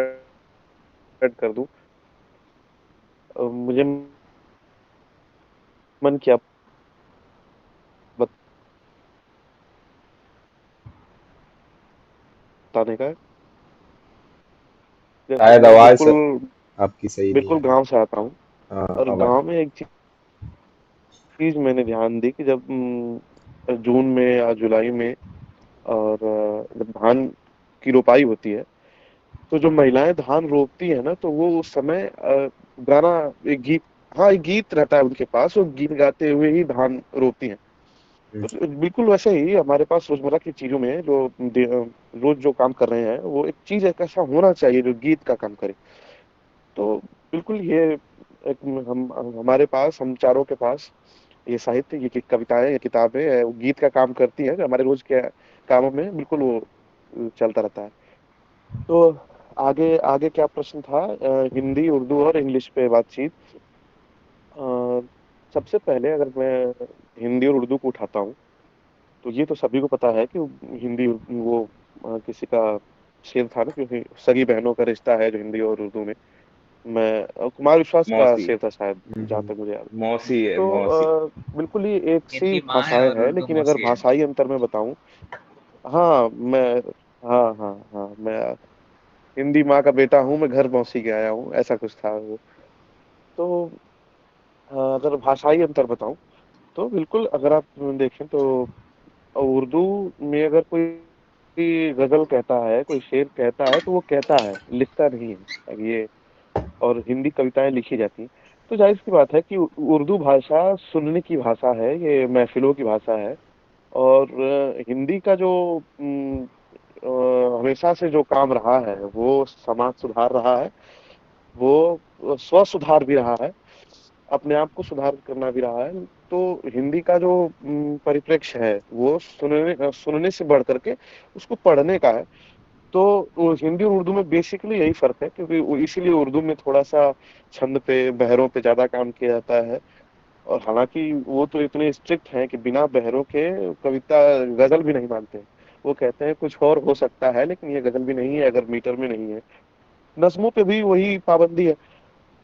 ऐड कर दूँ। मुझे मन किया बताने का। जैसे शायद मैं आवाज बिल्कुल आपकी सही नहीं बिल्कुल आ रही। गाँव से आता हूँ, हाँ, और आवाज गाँव में एक चीज़ मैंने ध्यान दी कि जब जून में या जुलाई में और जब धान की रोपाई होती है, तो जो महिलाएँ धान रोपती हैं ना, तो वो उस समय गाना एक गीत हाँ, एक गीत रहता है उनके पास, वो गीत गाते हुए ही धान रोपती हैं। हुँ, तो बिल्कुल वैसे ही हमारे पास रोज़मर्रा की चीज़ों में जो रोज़ जो काम कर रहे हैं, वो एक चीज़ एक ऐसा होना चाहिए जो गीत का काम करे। तो बिल्कुल ये एक हम हमारे पास, हम चारों के पास ये साहित्य, ये कविताएँ, ये किताबें वो गीत का काम करती हैं, जो हमारे रोज़ के कामों में बिल्कुल वो चलता रहता है। तो आगे आगे क्या प्रश्न था? हिंदी, उर्दू और इंग्लिश पे बातचीत। अ, सबसे पहले अगर मैं हिंदी और उर्दू को उठाता हूँ, तो ये तो सभी को पता है कि हिंदी वो किसी का शेर था ना, क्योंकि सगी बहनों का रिश्ता है जो हिंदी और उर्दू में। मैं कुमार विश्वास का मौसी, शेर था शायद, हुँ, जहाँ हुँ। तक मुझे याद है। मौसी है, तो मौसी। बिल्कुल ही एक सी हिंदी माँ है भाषाएँ और हैं, उर्दू लेकिन अगर मौसी है। भाषाई अंतर में बताऊँ, हाँ, मैं हाँ, हाँ, हाँ, मैं हिंदी माँ का बेटा हूँ, मैं घर मौसी के आया हूँ, ऐसा कुछ था वो। तो अगर भाषाई अंतर बताऊँ, तो बिल्कुल अगर आप देखें तो उर्दू में अगर कोई गज़ल कहता है, कोई शेर कहता है, तो वो कहता है, लिखता नहीं है। अब ये और हिंदी कविताएँ लिखी जाती हैं। तो ज़ाहिर-सी बात है कि उर्दू भाषा सुनने की भाषा है, ये महफ़िलों की भाषा है, और हिंदी का जो हमेशा से जो काम रहा है, वो समाज सुधार रहा है, वो स्व-सुधार भी रहा है, अपने आप को सुधार करना भी रहा है। तो हिंदी का जो परिप्रेक्ष्य है, वो सुनने से बढ़ कर के उसको पढ़ने का है। तो वो हिंदी और उर्दू में बेसिकली यही फ़र्क है, क्योंकि वो इसीलिए उर्दू में थोड़ा-सा छंद पे, बहरों पे ज़्यादा काम किया जाता है, और हालाँकि वो तो इतने स्ट्रिक्ट हैं कि बिना बहरों के कविता गज़ल भी नहीं मानते हैं। वो कहते हैं कुछ और हो सकता है, लेकिन ये गज़ल भी नहीं है अगर मीटर में नहीं है। नज़्मों पे भी वही पाबंदी है।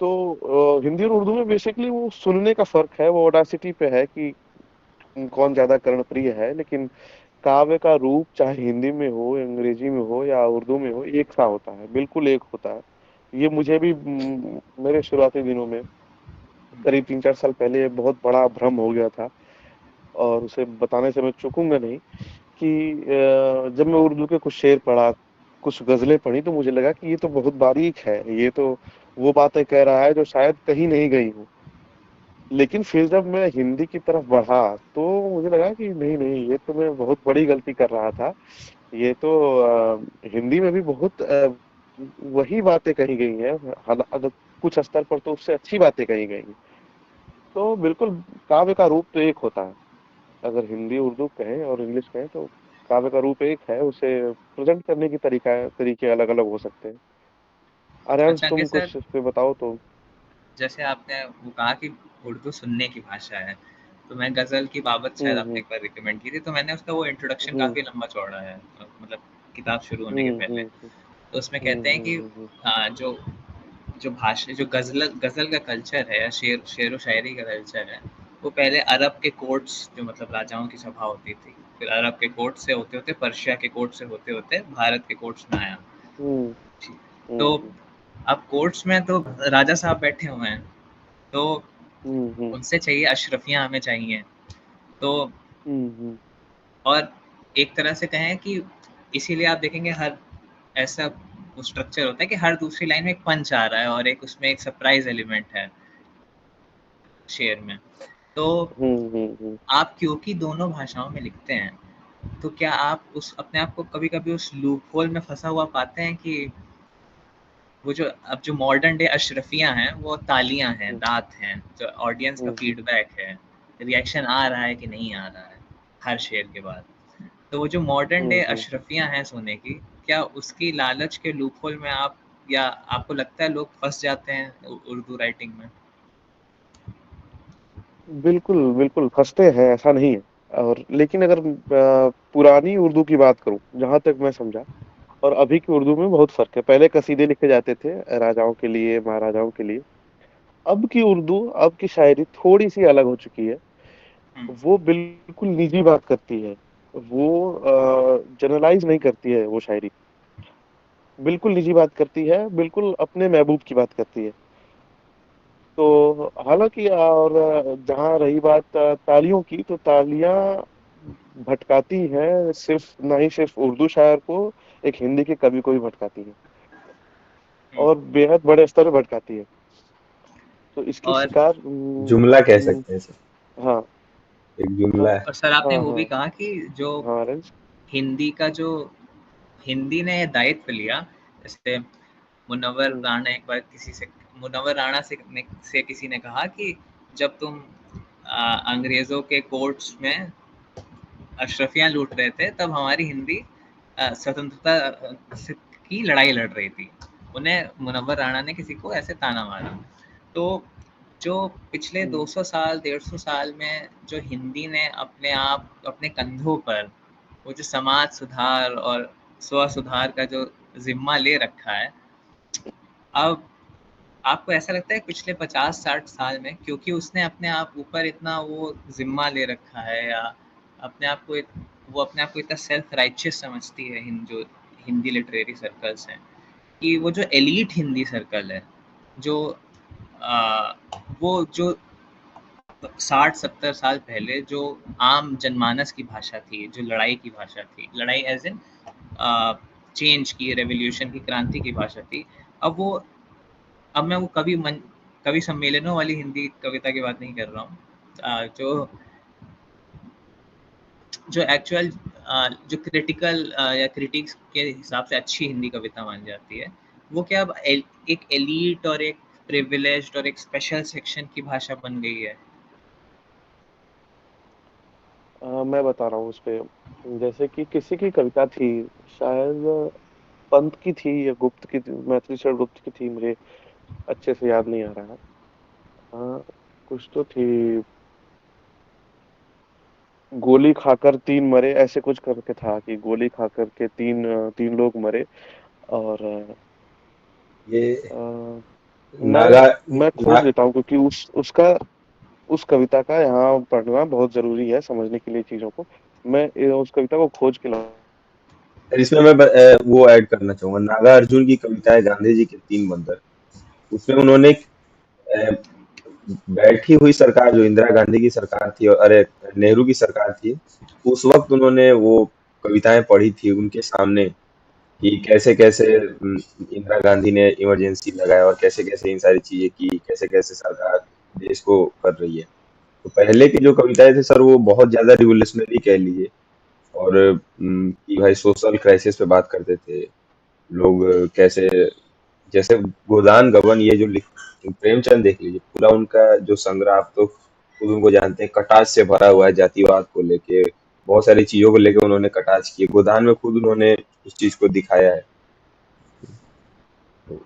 तो हिंदी और उर्दू में बेसिकली वो सुनने का फ़र्क है, वो ऑडेसिटी पे है कि कौन ज़्यादा कर्णप्रिय है, लेकिन काव्य का रूप चाहे हिंदी में हो, अंग्रेजी में हो या उर्दू में हो, एक सा होता है, बिल्कुल एक होता है। ये मुझे भी मेरे शुरुआती दिनों में करीब 3-4 साल पहले बहुत बड़ा भ्रम हो गया था, और उसे बताने से मैं चूकूँगा नहीं कि जब मैं उर्दू के कुछ शेर पढ़ा, कुछ गज़लें पढ़ी, तो मुझे लगा कि ये तो बहुत बारीक है, ये तो वो बातें कह रहा है जो शायद कहीं नहीं गई हों। लेकिन फिर जब मैं हिंदी की तरफ बढ़ा, तो मुझे लगा कि नहीं, नहीं, ये तो मैं बहुत बड़ी गलती कर रहा था। ये तो हिंदी में भी बहुत वही बातें कही गई हैं, अगर कुछ स्तर पर तो उससे अच्छी बातें कही गई हैं। तो बिल्कुल काव्य का रूप तो एक होता है। अगर हिंदी, उर्दू कहें और इंग्लिश कहें, तो काव्य का रूप एक है, उसे प्रेज़ेंट करने की तरीके अलग-अलग हो सकते हैं। आर्यांश, अच्छा तुम अंकित सर, कुछ इस पे बताओ तो? जैसे आपने वो कहा कि उर्दू सुनने की भाषा है, तो मैं गज़ल की बाबत शायद हुँ, आपने हुँ। एक बार रिकमेंड की थी, तो मैंने उसका वो इंट्रोडक्शन हुँ, काफ़ी लंबा-चौड़ा है, मतलब किताब शुरू होने के हुँ, पहले। हुँ, हुँ। तो उसमें हुँ, कहते हैं हुँ, कि हुँ, हुँ। जो जो भाषा जो गज़ल का कल्चर है या शेर व शायरी का कल्चर है, वो पहले अरब के कोर्ट्स, जो मतलब राजाओं की सभा होती थी, फिर अरब के कोर्ट से होते होते, पर्शिया के कोर्ट से होते होते भारत के कोर्ट्स में आया। हम्म, तो हम्म, अब कोर्ट्स में तो राजा साहब बैठे हुए हैं, तो हम्म, उनसे चाहिए अशरफियाँ हमें चाहिए। तो हम्म, और एक तरह से कहें कि इसीलिए आप देखेंगे हर ऐसा स्ट्रक्चर होता है कि हर दूसरी लाइन में एक पंच आ रहा है और एक उसमें एक सरप्राइज एलिमेंट है शेर में। तो हम्म, आप क्योंकि दोनों भाषाओं में लिखते हैं, तो क्या आप उस अपने आप को कभी-कभी उस लूप होल में फंसा हुआ पाते हैं कि वो जो अब जो मॉडर्न डे अशरफियाँ हैं, वो तालियाँ हैं, हम्म, दात हैं, जो ऑडियंस का हम्म, फीडबैक है, रिएक्शन आ रहा है कि नहीं आ रहा है हर शेर के बाद। तो वो जो मॉडर्न डे हम्म। अशरफियाँ हैं सोने की, क्या उसकी लालच के लूप होल में आप या आपको लगता है लोग फंस जाते हैं उर्दू राइटिंग में? बिल्कुल, बिल्कुल फँसते हैं, ऐसा नहीं है। और लेकिन अगर पुरानी उर्दू की बात करूँ, जहाँ तक मैं समझा, और अभी की उर्दू में बहुत फ़र्क है। पहले कसीदे लिखे जाते थे राजाओं के लिए, महाराजाओं के लिए। अब की उर्दू, अब की शायरी थोड़ी-सी अलग हो चुकी है। हुँ, वो बिल्कुल निजी बात करती है। वो जनरलाइज़ नहीं करती है वो शायरी। बिल्कुल निजी बात करती है, बिल्कुल अपने महबूब की बात करती है। तो हालाँकि और जहाँ रही बात तालियों की, तो तालियाँ भटकाती हैं सिर्फ़, ना ही सिर्फ़ उर्दू शायर को, एक हिंदी के कवि को भी भटकाती हैं, हुँ। और बेहद बड़े स्तर पे भटकाती है। तो इसकी और शिकार जुमला कह सकते हैं सर, हाँ, एक हाँ, जुमला है। और सर आपने हाँ, वो भी हाँ, कहा कि जो हाँ, रेंज हिंदी का जो हिंदी ने ये दायित्व लिया, जैसे मुनव्वर हुँ, राणा एक बार किसी से मुनव्वर राणा से किसी ने कहा कि जब तुम अंग्रेजों के कोर्ट्स में अशरफियां लूट रहे थे, तब हमारी हिंदी स्वतंत्रता की लड़ाई लड़ रही थी। उन्हें मुनव्वर राणा ने किसी को ऐसे ताना मारा। तो जो पिछले हुँ, 200 साल 150 साल में जो हिंदी ने अपने आप अपने कंधों पर वो जो समाज सुधार और स्व सुधार का जो जिम्मा ले रखा है, अब आपको ऐसा लगता है पिछले 50-60 साल में क्योंकि उसने अपने आप ऊपर इतना वो जिम्मा ले रखा है, या अपने आप को वो अपने आप को इतना सेल्फ राइचियस समझती है, जो हिंदी लिटरेरी सर्कल्स हैं, कि वो जो एलीट हिंदी सर्कल है, जो वो जो 60-70 साल पहले जो आम जनमानस की भाषा थी, जो लड़ाई की भाषा थी, लड़ाई एज इन चेंज की, रेवोल्यूशन की, क्रांति की भाषा थी, अब वो अब मैं वो कवि सम्मेलनों वाली हिंदी कविता की बात नहीं कर रहा हूँ, जो जो एक्चुअल जो क्रिटिकल या क्रिटिक्स के हिसाब से अच्छी हिंदी कविता मानी जाती है, वो क्या अब एक एलीट और एक प्रिविलेज्ड और एक स्पेशल सेक्शन की भाषा बन गई है? मैं बता रहा हूँ उसपे, जैसे कि किसी की कविता थी, शायद पंत की थी या गुप्त की थी, मैथिली शरण गुप्त की थी, मुझे अच्छे से याद नहीं आ रहा है। कुछ तो थी, गोली खाकर 3 मरे, ऐसे कुछ करके था कि गोली खाकर के 3 लोग मरे। और ये अ, नागा मैं ना, खोज लेता हूँ, क्योंकि उस कविता का यहाँ पढ़ना बहुत ज़रूरी है समझने के लिए चीज़ों को। मैं उस कविता को खोज के लाऊँ। इसमें मैं वो ऐड करना चाहूंगा, नागा अर्जुन की कविता है गांधी जी के 3 बंदर। उसमें उन्होंने अ, बैठी हुई सरकार, जो इंदिरा गांधी की सरकार थी और अरे नेहरू की सरकार थी, उस वक्त उन्होंने वो कविताएं पढ़ी थी उनके सामने, कि कैसे कैसे इंदिरा गांधी ने इमरजेंसी लगाया और कैसे कैसे इन सारी चीजें की, कैसे कैसे सरकार देश को कर रही है। तो पहले की जो कविताएं थे सर, वो बहुत ज्यादा रिवोल्यूशनरी कह लीजिए, और कि भाई सोशल क्राइसिस पे बात करते थे लोग, कैसे जैसे गोदान गबन, ये जो लिख प्रेमचंद देख लीजिए, पूरा उनका जो संग्रह, आप तो खुद उनको जानते हैं, कटाक्ष से भरा हुआ है, जातिवाद को लेके बहुत सारी चीजों को लेके उन्होंने कटाक्ष किए, गोदान में खुद उन्होंने उस चीज को दिखाया है। तो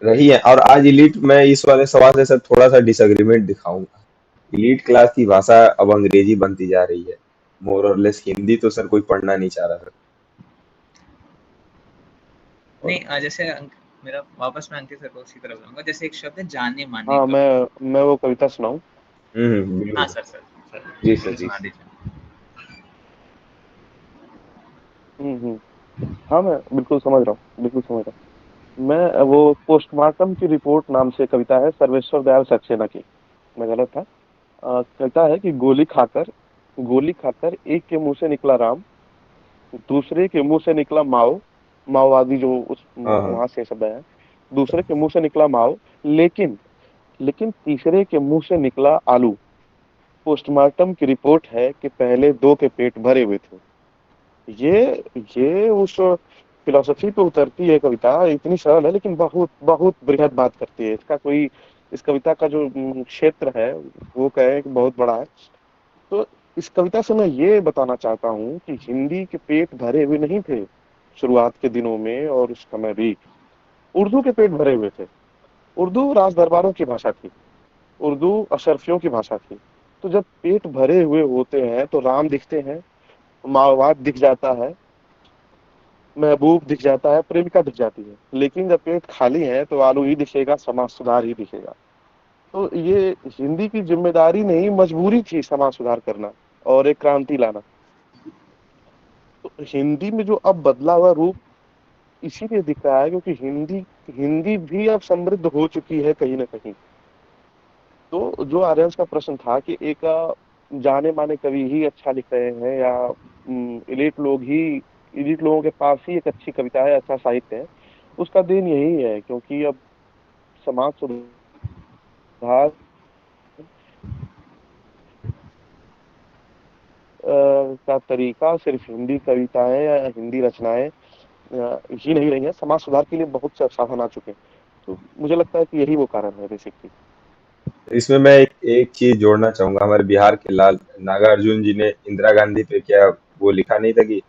रही है। और आज इलीट, मैं इस वाले सवाल से सर थोड़ा सा डिसएग्रीमेंट दिखाऊंगा। इलीट क्लास की भाषा अब अंग्रेजी बनती जा रही है, मोर और लेस। हिंदी तो सर कोई पढ़ना नहीं चाह रहा। और नहीं, जैसे मेरा वापस मैं अंकित सर को उसी तरफ जाऊंगा, जैसे एक शब्द है जाने माने हाँ, कवि। मैं वो कविता सुनाऊँ? बिल्कुल हाँ सर। Sir, sir. सर जी सर, बिल्कुल जी सुना सर। दीजिए। हाँ, मैं बिल्कुल समझ रहा हूँ, बिल्कुल समझ रहा हूँ। मैं वो पोस्टमार्टम की रिपोर्ट नाम से कविता है सर्वेश्वर दयाल सक्सेना की, मैं गलत था। कविता है कि गोली खाकर एक के मुँह से निकला राम, दूसरे के मुँह से निकला माओ, माओवादी जो उस हाँ हाँ। वहाँ से शब्द है, दूसरे के मुँह से निकला माओ, लेकिन लेकिन तीसरे के मुँह से निकला आलू। पोस्टमार्टम की रिपोर्ट है कि पहले दो के पेट भरे हुए थे। ये ये उस फिलॉसफी पे उतरती है कविता, इतनी सरल है लेकिन बहुत बहुत बृहद बात करती है। इसका कोई इस कविता का जो क्षेत्र है वो कहे कि बहुत बड़ा है। तो इस कविता से मैं ये बताना चाहता हूँ कि हिंदी के पेट भरे हुए नहीं थे शुरुआत के दिनों में, और उस समय भी उर्दू के पेट भरे हुए थे। उर्दू राज दरबारों की भाषा थी, उर्दू अशरफियों की भाषा थी। तो जब पेट भरे हुए होते हैं तो राम दिखते हैं, माओवाद दिख जाता है, महबूब दिख जाता है, प्रेमिका दिख जाती है। लेकिन जब पेट खाली है तो आलू ही दिखेगा, समाज सुधार ही दिखेगा। तो ये हिंदी की जिम्मेदारी नहीं, मजबूरी थी समाज सुधार करना और एक क्रांति लाना। तो हिंदी में जो अब बदला हुआ रूप इसीलिए दिख रहा है क्योंकि हिंदी हिंदी भी अब समृद्ध हो चुकी है कहीं ना कहीं। तो जो आर्यंस का प्रश्न था कि एक जाने माने कवि ही अच्छा लिख रहे हैं या इलीट लोग ही, इलीट लोगों के पास ही एक अच्छी कविता है, अच्छा साहित्य है, उसका देन यही है क्योंकि अब समाज सुधार का तरीका सिर्फ हिंदी कविताएं या हिंदी रचनाएं ही नहीं रही है। समाज सुधार के लिए बहुत से साधन आ चुके हैं। तो मुझे लगता है कि यही वो कारण है बेसिकली। इसमें मैं एक चीज जोड़ना चाहूंगा। हमारे बिहार के लाल नागार्जुन जी ने इंदिरा गांधी पे क्या वो लिखा नहीं था कि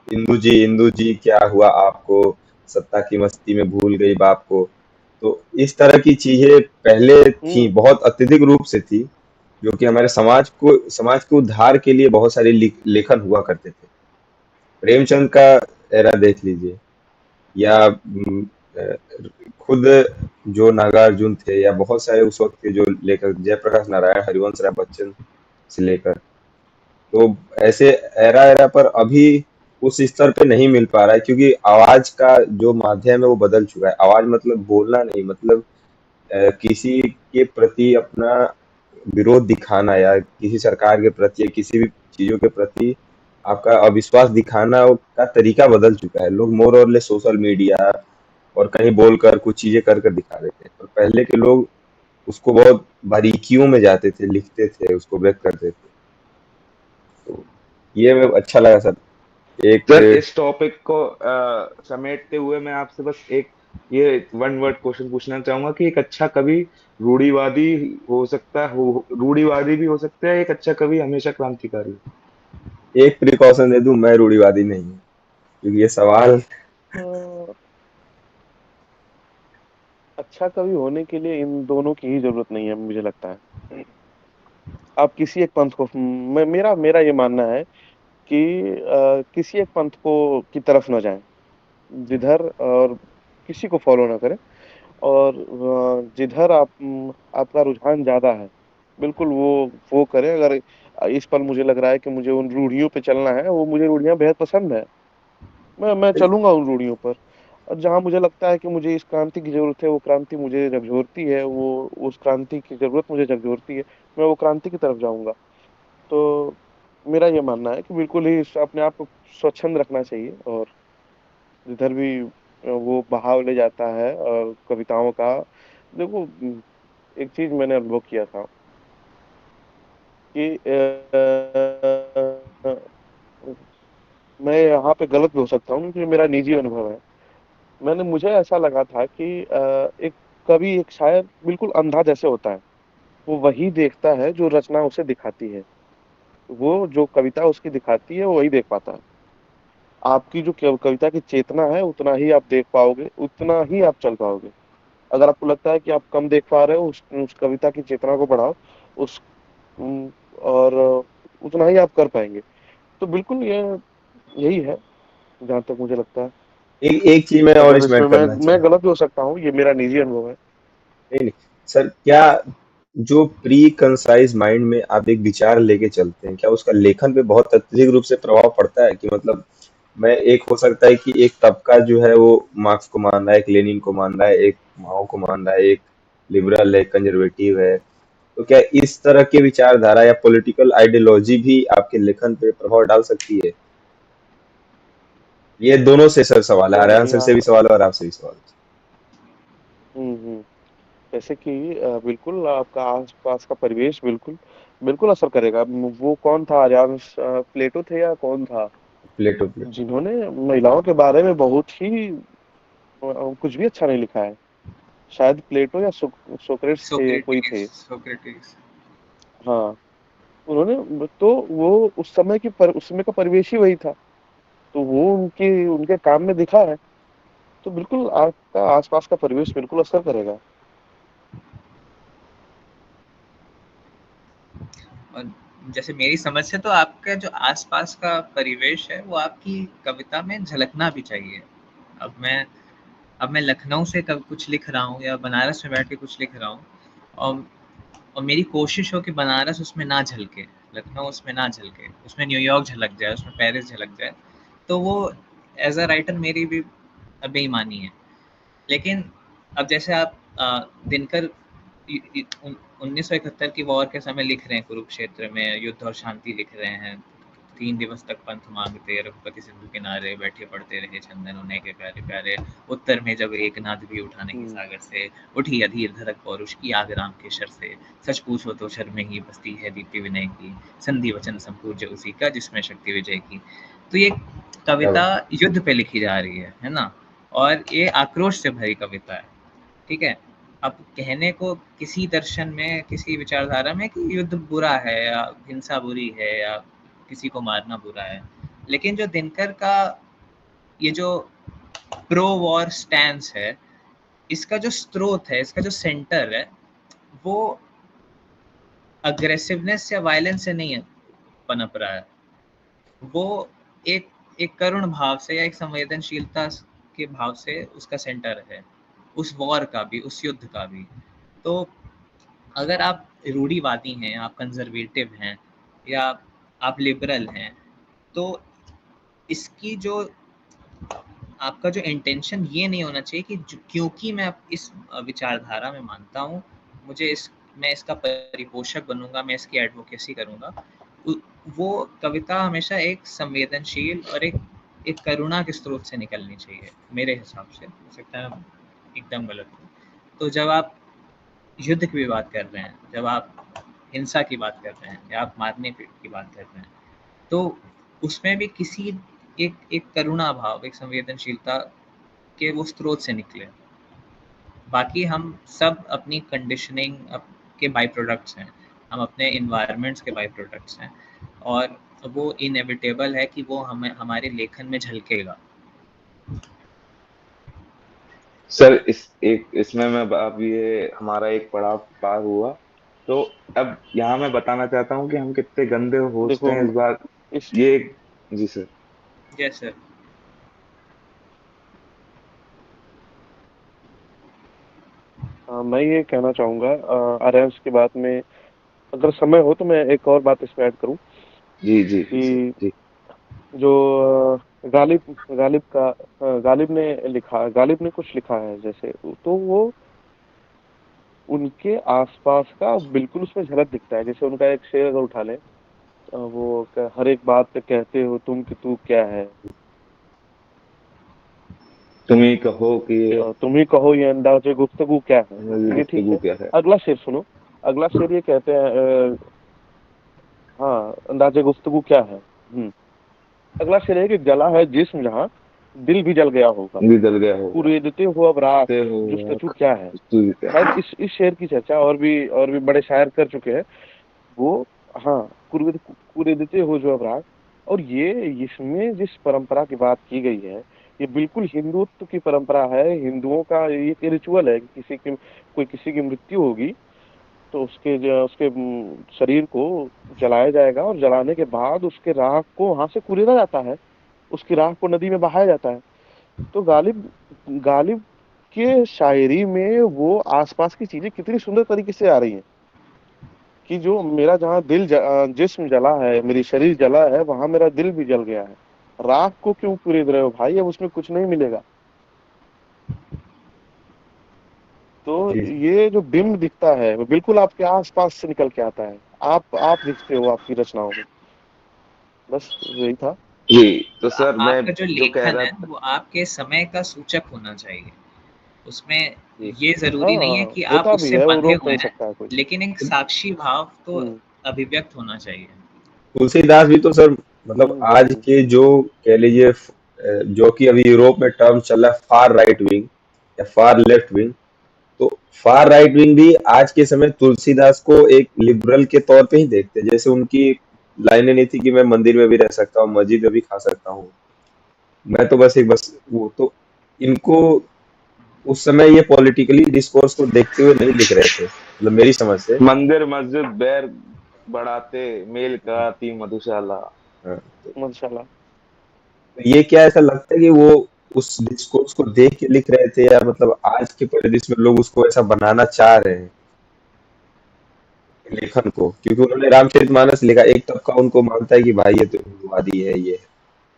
इंदू जी क्या हुआ आपको, सत्ता की मस्ती में भूल गई बाप को। तो इस तरह की चीजें पहले थी, हम्म। बहुत अत्यधिक रूप से थी, जो कि हमारे समाज के उद्धार के लिए बहुत सारे लेखन हुआ करते थे। प्रेमचंद का एरा देख लीजिए, या अ, खुद जो नागार्जुन थे, या बहुत सारे उस वक्त के जो लेखक, जयप्रकाश नारायण, हरिवंश राय बच्चन से लेकर, तो ऐसे एरा एरा पर अभी उस स्तर पे नहीं मिल पा रहा है, क्योंकि आवाज का जो माध्यम है वो बदल चुका है। आवाज मतलब बोलना नहीं, मतलब किसी के प्रति अपना विरोध दिखाना, या किसी सरकार के प्रति, या किसी भी चीजों के प्रति आपका अविश्वास दिखाना का तरीका बदल चुका है। लोग मोर और लेस सोशल मीडिया और कहीं बोलकर कुछ चीजें कर कर दिखा देते हैं, और पहले के लोग उसको बहुत बारीकियों में जाते थे, लिखते थे, उसको व्यक्त करते थे। तो ये अच्छा लगा सर। एक सर, इस टॉपिक को समेटते हुए मैं आपसे बस एक ये वन वर्ड क्वेश्चन पूछना चाहूंगा कि एक अच्छा कवि रूढ़िवादी हो सकता हो, रूढ़िवादी भी हो सकता है, एक अच्छा कवि हमेशा क्रांतिकारी। एक प्रिकॉशन दे दूं, मैं रूढ़िवादी नहीं हूँ, क्योंकि ये सवाल अ, अच्छा कवि होने के लिए इन दोनों की ही जरूरत नहीं है मुझे लगता है। आप किसी एक पंथ को, मेरा मेरा ये मानना है कि किसी एक पंथ को की तरफ न जाएं, जिधर और किसी को फॉलो ना करें, और जिधर आपका रुझान ज्यादा है बिल्कुल वो करें। अगर इस पर मुझे लग रहा है कि मुझे उन रूढ़ियों पे चलना है, वो मुझे रूढ़ियां बेहद पसंद है, मैं चलूंगा उन रूढ़ियों पर। और जहां मुझे लगता है कि मुझे इस क्रांति की जरूरत है, वो क्रांति मुझे झकझोरती है, वो उस क्रांति की जरूरत मुझे झकझोरती है, मैं वो क्रांति की तरफ जाऊंगा। तो मेरा ये मानना है कि बिल्कुल ही अपने आप को स्वच्छंद रखना चाहिए, और जिधर भी वो बहाव ले जाता है और कविताओं का। देखो, एक चीज मैंने अनुभव किया था कि मैं यहाँ पे गलत भी हो सकता हूँ क्योंकि मेरा निजी अनुभव है। मुझे ऐसा लगा था कि एक कवि, एक शायर बिल्कुल अंधा जैसे होता है। वो वही देखता है जो रचना उसे दिखाती है, वो जो कविता उसकी दिखाती है वो वही देख पाता है। आपकी जो कविता की चेतना है उतना ही आप देख पाओगे, उतना ही आप चल पाओगे। अगर आपको लगता है कि आप कम देख पा रहे हो, उस कविता की चेतना को बढ़ाओ, उस और उतना ही आप कर पाएंगे। तो बिल्कुल ये यही है जहां तक मुझे लगता है। एक चीज मैं और अगर इसमें इसमें ऐड करना मैं चाहूँ। गलत भी हो सकता हूँ, ये मेरा निजी अनुभव है। नहीं नहीं सर, क्या जो प्री कंसाइज माइंड में आप एक विचार लेके चलते हैं, क्या उसका लेखन पे बहुत अत्यधिक रूप से प्रभाव पड़ता है? कि मतलब मैं एक हो सकता है कि एक तबका जो है वो मार्क्स को मान रहा है, एक लेनिन को मान रहा है, एक माओ को मान रहा है, एक लिबरल है, कंजर्वेटिव है। तो क्या इस तरह की विचारधारा या पॉलिटिकल आइडियोलॉजी भी आपके लेखन पे प्रभाव डाल सकती है? ये दोनों से सर सवाल है, आर्यन सर से भी यहाँ सवाल है और आपसे भी सवाल है। हम्म। जैसे कि बिल्कुल आपका आसपास का परिवेश बिल्कुल बिल्कुल असर करेगा। वो कौन था आर्यांश, प्लेटो थे या कौन था प्लेटो प्लेटो। जिन्होंने महिलाओं के बारे में बहुत ही कुछ भी अच्छा नहीं लिखा है। शायद प्लेटो या सोक्रेट्स थे, कोई सोक्रेटिस थे। सोक्रेटिस हाँ, उन्होंने तो वो उस समय का परिवेश ही वही था, तो वो उनके उनके काम में दिखा है। तो बिल्कुल आपका आसपास का परिवेश बिल्कुल असर करेगा। और जैसे मेरी समझ से तो आपका जो आसपास का परिवेश है वो आपकी कविता में झलकना भी चाहिए। अब मैं लखनऊ से कुछ लिख रहा हूँ या बनारस में बैठ के कुछ लिख रहा हूँ, और और मेरी कोशिश हो कि बनारस उसमें ना झलके, लखनऊ उसमें ना झलके, उसमें न्यूयॉर्क झलक जाए, उसमें पेरिस झलक जाए, तो वो एज अ राइटर मेरी भी बेईमानी है। लेकिन अब जैसे आप दिनकर 1971 की वॉर के समय लिख रहे हैं, कुरुक्षेत्र में युद्ध और शांति लिख रहे हैं, 3 दिवस तक पंथ मांगते रघुपति सिंधु किनारे बैठे पढ़ते रहे चंदन उन्हें के प्यारे प्यारे, उत्तर में जब एकनाथ भी उठा नहीं सागर से, उठी अधीर धड़क पौरुष की आग राम के शर से, सच पूछो तो शर में ही बसती है दीप्ति विनय की, संधि वचन संपूज्य उसी का जिसमें शक्ति विजय की। तो ये क्या कविता बात। युद्ध पे लिखी जा रही है ना, और ये आक्रोश से भरी कविता है। ठीक है, अब कहने को किसी दर्शन में, किसी विचारधारा में कि युद्ध बुरा है या हिंसा बुरी है या किसी को मारना बुरा है, लेकिन जो दिनकर का ये जो प्रो वॉर स्टैंस है, इसका जो स्रोत है, इसका जो सेंटर है, वो अग्रेसिवनेस या वायलेंस से नहीं है पनप रहा है। वो एक एक करुण भाव से या एक संवेदनशीलता के भाव से उसका सेंटर है, उस वॉर का भी, उस युद्ध का भी। तो अगर आप रूढ़िवादी हैं, आप कंजर्वेटिव हैं या आप लिबरल हैं, तो इसकी जो आपका जो इंटेंशन ये नहीं होना चाहिए कि क्योंकि मैं इस विचारधारा में मानता हूँ, मुझे मैं इसका परिपोषक बनूंगा, मैं इसकी एडवोकेसी करूंगा। वो कविता हमेशा एक संवेदनशील और एक करुणा के स्रोत से निकलनी चाहिए मेरे हिसाब से। हो सकता है एकदम गलत हो। तो जब आप युद्ध की भी बात कर रहे हैं, जब आप हिंसा की बात कर रहे हैं या आप मारने की बात कर रहे हैं, तो उसमें भी किसी एक करुणा भाव, एक संवेदनशीलता के वो स्रोत से निकले। बाकी हम सब अपनी कंडीशनिंग के बाई प्रोडक्ट्स हैं, हम अपने इन्वायरमेंट्स के बाई प्रोडक्ट्स हैं, और वो इनएविटेबल है कि वो हमें हमारे लेखन में झलकेगा। सर इसमें मैं अब ये हमारा एक पड़ाव पार हुआ, तो अब यहाँ मैं बताना चाहता हूँ कि हम कितने गंदे होस्ट देखो हैं इस बार। इस ये जी सर। जैसे मैं ये कहना चाहूंगा आर्यांश की बात में, अगर समय हो तो मैं एक और बात इसमें ऐड करूं जी जी जी सर कि जी। जो गालिब गालिब का गालिब ने कुछ लिखा है जैसे, तो वो उनके आसपास का बिल्कुल उसमें झलक दिखता है। जैसे उनका एक शेर अगर उठा लें, हर एक बात पे कहते हो तुम कि तू क्या है, तुम ही कहो कि ये तुम ही कहो ये अंदाज़े गुफ्तगू क्या है। ये ठीक गुफ्तगू है। क्या है। अगला शेर सुनो। अगला शेर ये कहते हैं, हाँ, अंदाज़े गुफ्तगू क्या है। अगला शेर है कि जला है जिस्म जहाँ, दिल भी जल गया होगा, भी जल गया होगा। कुरेदते हो अब राख, ते हो जुस्तजू आँख, क्या है। तू ही क्या शायद है। इस शेर की चर्चा और भी बड़े शायर कर चुके हैं। वो, हाँ, कुरेदते हो जो अब राख। और ये इसमें जिस परंपरा की बात की गई है, ये बिल्कुल हिंदुत्व की परंपरा है। हिंदुओं का ये रिचुअल है कि किसी की मृत्यु होगी तो उसके शरीर को जलाया जाएगा, और जलाने के बाद उसके राख को वहां से कुरेदा जाता है, उसकी राख को नदी में बहाया जाता है। तो गालिब के शायरी में वो आसपास की चीजें कितनी सुंदर तरीके से आ रही हैं। कि जो मेरा जहाँ जिस्म जला है, मेरी शरीर जला है, वहां मेरा दिल भी जल गया है। राख को क्यों खरीद रहे हो भाई, अब उसमें कुछ नहीं मिलेगा। तो जी ये जो बिंब दिखता है वो बिल्कुल आपके आसपास से निकल के आता है। आप दिखते हो आपकी रचनाओं में। बस यही था। जी, तो तो सर मैं आपका जो जो कह लेखन रहा है था। वो आपके समय का सूचक होना चाहिए। उसमें जी ये हाँ ज़रूरी नहीं है कि आप होता भी उससे है, वो बंधे रोक हुए नहीं हैं, सकता है कोई। लेकिन एक साक्षी भाव तो हम्म अभिव्यक्त होना चाहिए। तुलसीदास भी तो सर, मतलब आज हम्म। के जो कह लीजिए जो कि अभी यूरोप में टर्म चल रहा है फार राइट विंग या फार लेफ्ट विंग, तो फार राइट विंग भी आज के समय तुलसीदास को एक लिबरल के तौर पे ही देखते हैं। जैसे उनकी लाइनें नहीं थी कि मैं मंदिर में भी रह सकता हूँ, मस्जिद में भी खा सकता हूँ, मैं तो बस एक बस वो तो, इनको उस समय ये पॉलिटिकली डिस्कोर्स को देखते हुए नहीं लिख रहे थे, मतलब मेरी समझ से। मंदिर मस्जिद बैर बढ़ाते, मेल कराती मधुशाला। हाँ, तो माशाल्लाह। ये क्या ऐसा लगता है कि वो उस डिस्कोर्स को देख के लिख रहे थे, या मतलब आज के परिदृश्य में लोग उसको ऐसा बनाना चाह रहे हैं लेखन को? क्योंकि उन्होंने रामचरितमानस लिखा, एक तबका उनको मानता है कि भाई ये तो हिंदूवादी है, ये है।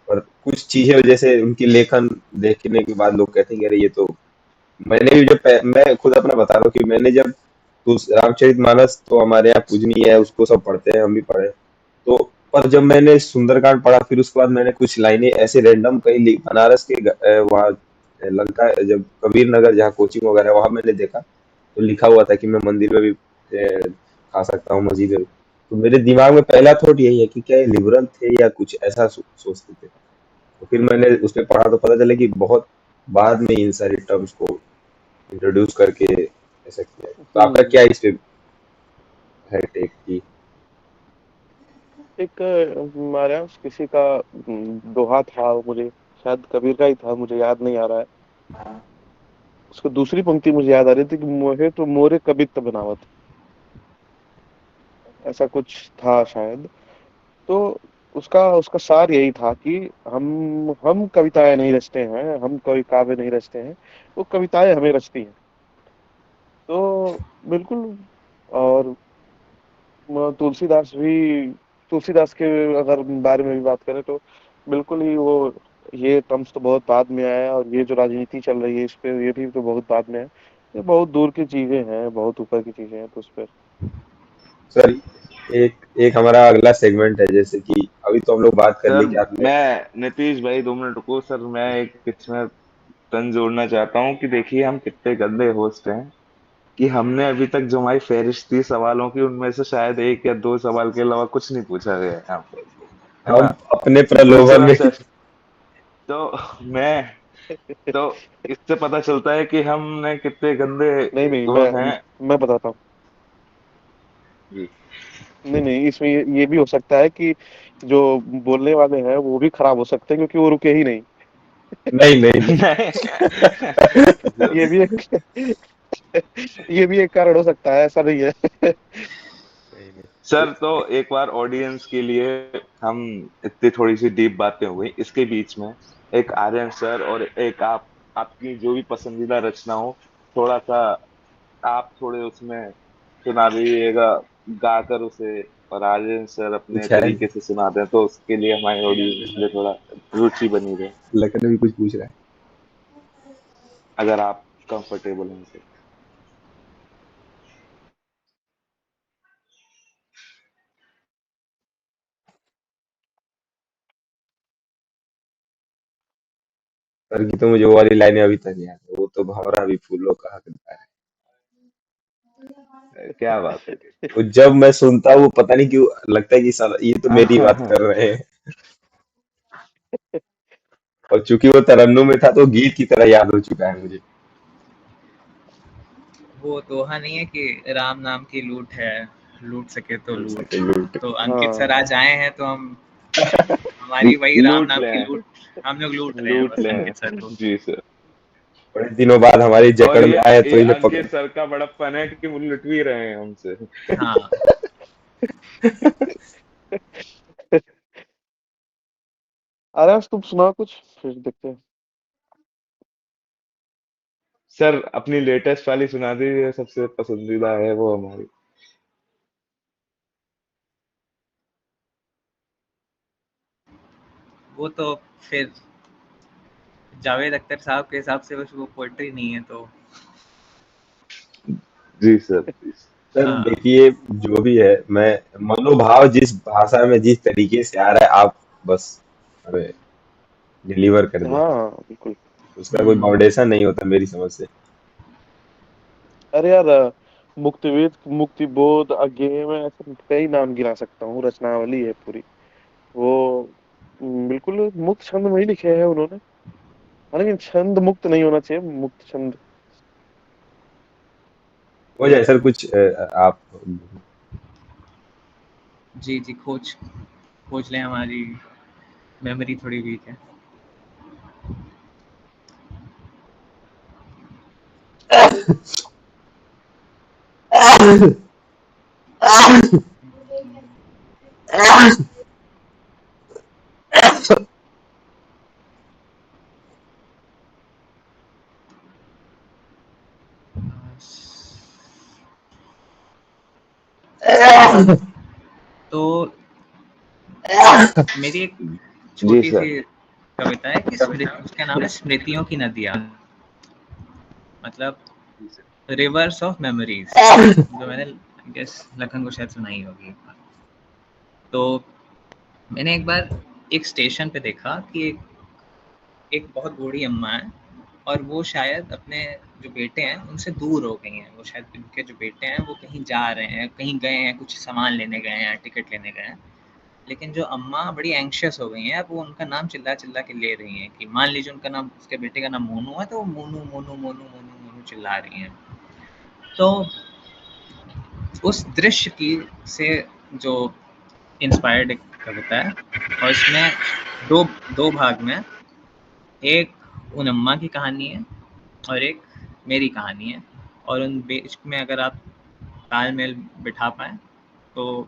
और कुछ चीजें जैसे उनकी लेखन देखने के बाद लोग कहते हैं कि अरे ये तो, मैंने भी मैं खुद अपना बता रहा हूँ कि मैंने जब तो रामचरितमानस तो हमारे यहाँ पूजनीय है, उसको सब पढ़ते हैं, हम भी पढ़े। तो पर जब मैंने सुंदरकांड पढ़ा, फिर उसके बाद मैंने कुछ लाइनें ऐसे रैंडम कहीं बनारस के वहाँ लंका, जब कबीर नगर जहाँ कोचिंग वगैरह है, वहां मैंने देखा तो लिखा हुआ था कि मैं मंदिर में भी खा सकता हूँ, मस्जिद में भी। तो मेरे दिमाग में पहला थॉट यही है कि क्या ये लिबरल थे या कुछ ऐसा सोचते थे। तो फिर मैंने उसमें पढ़ा तो पता चला कि बहुत बाद में इन सारी टर्म्स को इंट्रोड्यूस करके ऐसा किया है। तो आपका हम्म। क्या इस पे है टेक की? एक हमारे यहाँ किसी का दोहा था, वो मुझे शायद कबीर का ही था, मुझे याद नहीं आ रहा है। उसको दूसरी पंक्ति मुझे याद आ रही थी कि मोहे तो मोरे कबित बनावत, ऐसा कुछ था शायद। तो उसका उसका सार यही था कि हम कविताएं नहीं रचते हैं, हम कोई काव्य नहीं रचते हैं, वो कविताएं हमें रचती हैं। तो बिल्कुल। और तुलसीदास के अगर बारे में भी बात करें तो बिल्कुल ही वो, ये टर्म्स तो बहुत बाद में आया, और ये जो राजनीति चल रही है इस पे, ये भी तो बहुत बाद में है। ये बहुत दूर की चीजें हैं, बहुत ऊपर की चीजें हैं, तो उस पर। सर, एक एक हमारा अगला सेगमेंट है, जैसे कि अभी तो हम लोग बात कर सर ली कि आपने। मैं नीतीश भाई 2 मिनट रुको सर, मैं एक इसमें तन जोड़ना चाहता हूँ कि देखिए हम कितने गंदे होस्ट हैं कि हमने अभी तक जो हमारी फहरिस्त थी सवालों की, उनमें से शायद 1 या 2 सवाल के अलावा कुछ नहीं पूछा गया है यहाँ पे, है हम ना। अपने प्रलोभन दूसरा में सर, तो मैं तो इससे पता चलता है कि हमने कितने गंदे नहीं नहीं, वो हैं। मैं बताता हूँ। जी। नहीं नहीं, इसमें ये भी हो सकता है कि जो बोलने वाले हैं वो भी खराब हो सकते हैं, क्योंकि वो रुके ही नहीं। नहीं नहीं नहीं। नहीं। ये भी एक ये भी एक कारण हो सकता है, ऐसा नहीं है। नहीं नहीं। सर तो एक बार ऑडियंस के लिए, हम इतनी थोड़ी सी डीप बातें हो गई, इसके बीच में एक आर्यन सर और एक आप, आपकी जो भी पसंदीदा रचना हो, थोड़ा सा आप थोड़े उसमें सुना दीजिएगा, गाकर उसे, और आर्यन सर अपने कुछ है, तरीके से सुना दें तो उसके लिए हमारे ऑडियंस में थोड़ा रुचि बनी रहे, लखन भी कुछ पूछ रहा है। अगर आप कंफर्टेबल हैं तो। सर की तो मुझे वो वाली लाइनें अभी तक याद है, वो तो भंवरा भी फूलों का हकदार क्या बात है। है। वो जब मैं सुनता हूँ, वो पता नहीं क्यों लगता है कि साला ये तो मेरी बात कर रहे हैं। और चूंकि वो तरन्नुम में था तो गीत की तरह याद हो चुका है मुझे। वो दोहा नहीं है कि राम नाम की लूट है, लूट सके तो लूट। लूट। तो अंकित सर हाँ। आज आए हैं तो हम हमारी वही राम लूट नाम की लें, लूट, हम लोग लूट रहे हैं लूट बस लें। अंकित सर को। जी सर। बड़े दिनों बाद हमारी और जकड़ में आए तो ये इन्हें पकड़। अंकित सर का बड़प्पन है कि वो लुट भी रहे हैं हमसे। हाँ, अरे तुम सुनाओ कुछ, फिर देखते हैं। सर अपनी लेटेस्ट वाली सुना दीजिए, सबसे पसंदीदा है वो हमारी। वो तो फिर जावेद अख्तर साहब के हिसाब से बस वो पोएट्री नहीं है तो जी सर, जी सर। सर हाँ देखिए, जो भी है, मैं मनोभाव जिस भाषा में जिस तरीके से आ रहा है, आप बस हमें डिलीवर कर दें। हाँ, बिल्कुल। उसका कोई हम्म, बाउंडेशन नहीं होता मेरी समझ से। अरे यार, मुक्तिवेद, मुक्तिबोध, अज्ञेय, मैं ऐसे कई नाम गिना सकता हूँ, रचनावली है पूरी। वो बिल्कुल मुक्त छंद में ही लिखे हैं उन्होंने। हालांकि छंद मुक्त नहीं होना चाहिए, मुक्त छंद। हो जाए सर कुछ आप। जी जी, खोज खोज लें, हमारी मेमोरी थोड़ी वीक है। तो मेरी एक जी छोटी सी सर। कविता है कि उसका नाम है स्मृतियों की नदियाँ, मतलब रिवर्स ऑफ मेमोरीज, जो मैंने गेस लखन को शायद सुनाई होगी एक बार। तो मैंने एक बार एक स्टेशन पे देखा कि एक बहुत बूढ़ी अम्मा है और वो शायद अपने जो बेटे हैं उनसे दूर हो गई हैं। वो शायद उनके जो बेटे हैं वो कहीं जा रहे हैं, कहीं गए हैं, कुछ सामान लेने गए हैं, टिकट लेने गए हैं। लेकिन जो अम्मा बड़ी एंग्शियस हो गई हैं, अब वो उनका नाम चिल्ला चिल्ला के ले रही हैं कि मान लीजिए उनका नाम, उसके बेटे का नाम मोनू है, तो वो मोनू मोनू मोनू मोनू मोनू चिल्ला रही हैं। तो उस दृश्य की से जो इंस्पायर्ड एक कविता है, और इसमें दो दो भाग में, एक उन अम्मा की कहानी है और एक मेरी कहानी है, और उन बीच में अगर आप तालमेल बिठा पाए तो,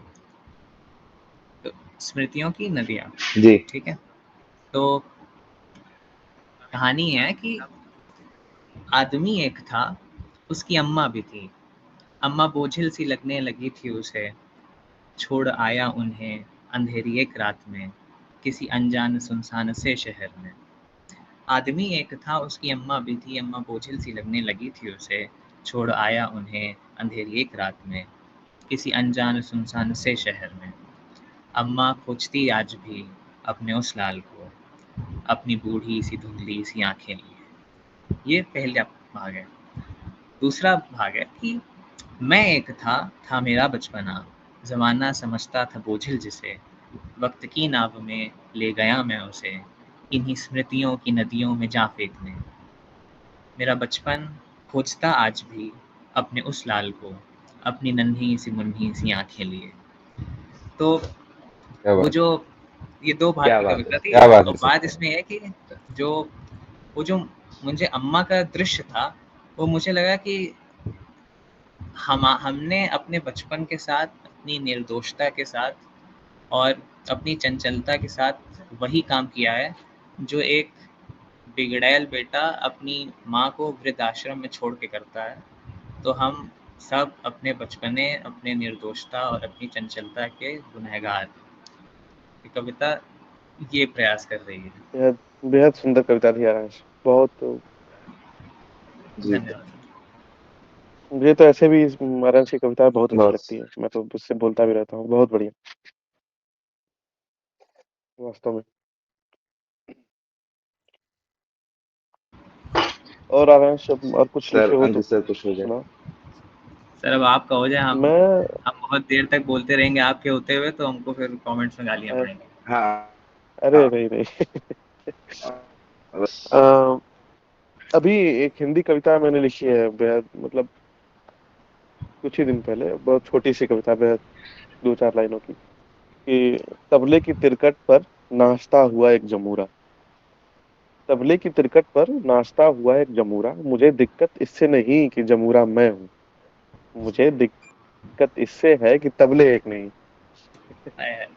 तो स्मृतियों की नदियाँ। जी। ठीक है, तो कहानी है कि आदमी एक था, उसकी अम्मा भी थी। अम्मा बोझिल सी लगने लगी थी उसे, छोड़ आया उन्हें अंधेरी एक रात में, किसी अनजान सुनसान से शहर में। आदमी एक था, उसकी अम्मा भी थी, अम्मा बोझिल सी लगने लगी थी उसे, छोड़ आया उन्हें अंधेरी एक रात में, किसी अनजान सुनसान से शहर में। अम्मा खोजती आज भी अपने उस लाल को, अपनी बूढ़ी सी धुंधली सी आंखें लिए। ये पहला भाग है। दूसरा भाग है कि मैं एक था मेरा बचपना, ज़माना समझता था बोझिल जिसे, वक्त की नाव में ले गया मैं उसे, इन्हीं स्मृतियों की नदियों में जा फेंकने। मेरा बचपन खोजता आज भी अपने उस लाल को, अपनी नन्ही सी मुन्नी सी आंखें लिए। तो क्या वो बात जो, ये दो भाग क्या की बात है कविता सर। थी। क्या बात है और सर, बात क्या बात। इसमें है कि जो वो जो मुझे अम्मा का दृश्य था, वो मुझे लगा कि हमने अपने बचपन के साथ, अपनी निर्दोषता के साथ और अपनी चंचलता के साथ वही काम किया है जो एक बिगड़ैल बेटा अपनी माँ को वृद्धाश्रम में छोड़ के करता है। तो हम सब अपने बचपने, अपने निर्दोषता और अपनी चंचलता के गुनहगार हैं। ये कविता ये प्रयास कर रही है। बेहद बेहद सुंदर कविता थी यारांश, बहुत। जी सर। धन्यवाद। मुझे तो ऐसे भी आरांश की कविता बहुत अच्छी बहुत। लगती है, मैं तो उससे बोलता भी रहता हूँ। बहुत बढ़िया, वास्तव में। और आरांश, और कुछ सर लिखे हो तो अंकित सर कुछ हो जाए। सुनाओ। सर अब आपका हो जाए, मैं हम बहुत देर तक बोलते रहेंगे आपके होते हुए, तो हमको फिर कमेंट्स में गालियाँ अ, पड़ेंगी। हाँ। अरे हाँ। नहीं नहीं। बस। अ, अभी एक हिंदी कविता मैंने लिखी है, बेहद मतलब कुछ ही दिन पहले, बहुत छोटी सी कविता, बेहद 2-4 लाइनों की, कि तबले की तिरकट पर नाचता हुआ एक जमूरा। तबले की तिरकट पर नाचता हुआ एक जमूरा, मुझे दिक्कत इससे नहीं कि जमूरा मैं हूँ, मुझे दिक्कत इससे है कि तबले एक नहीं। हाय,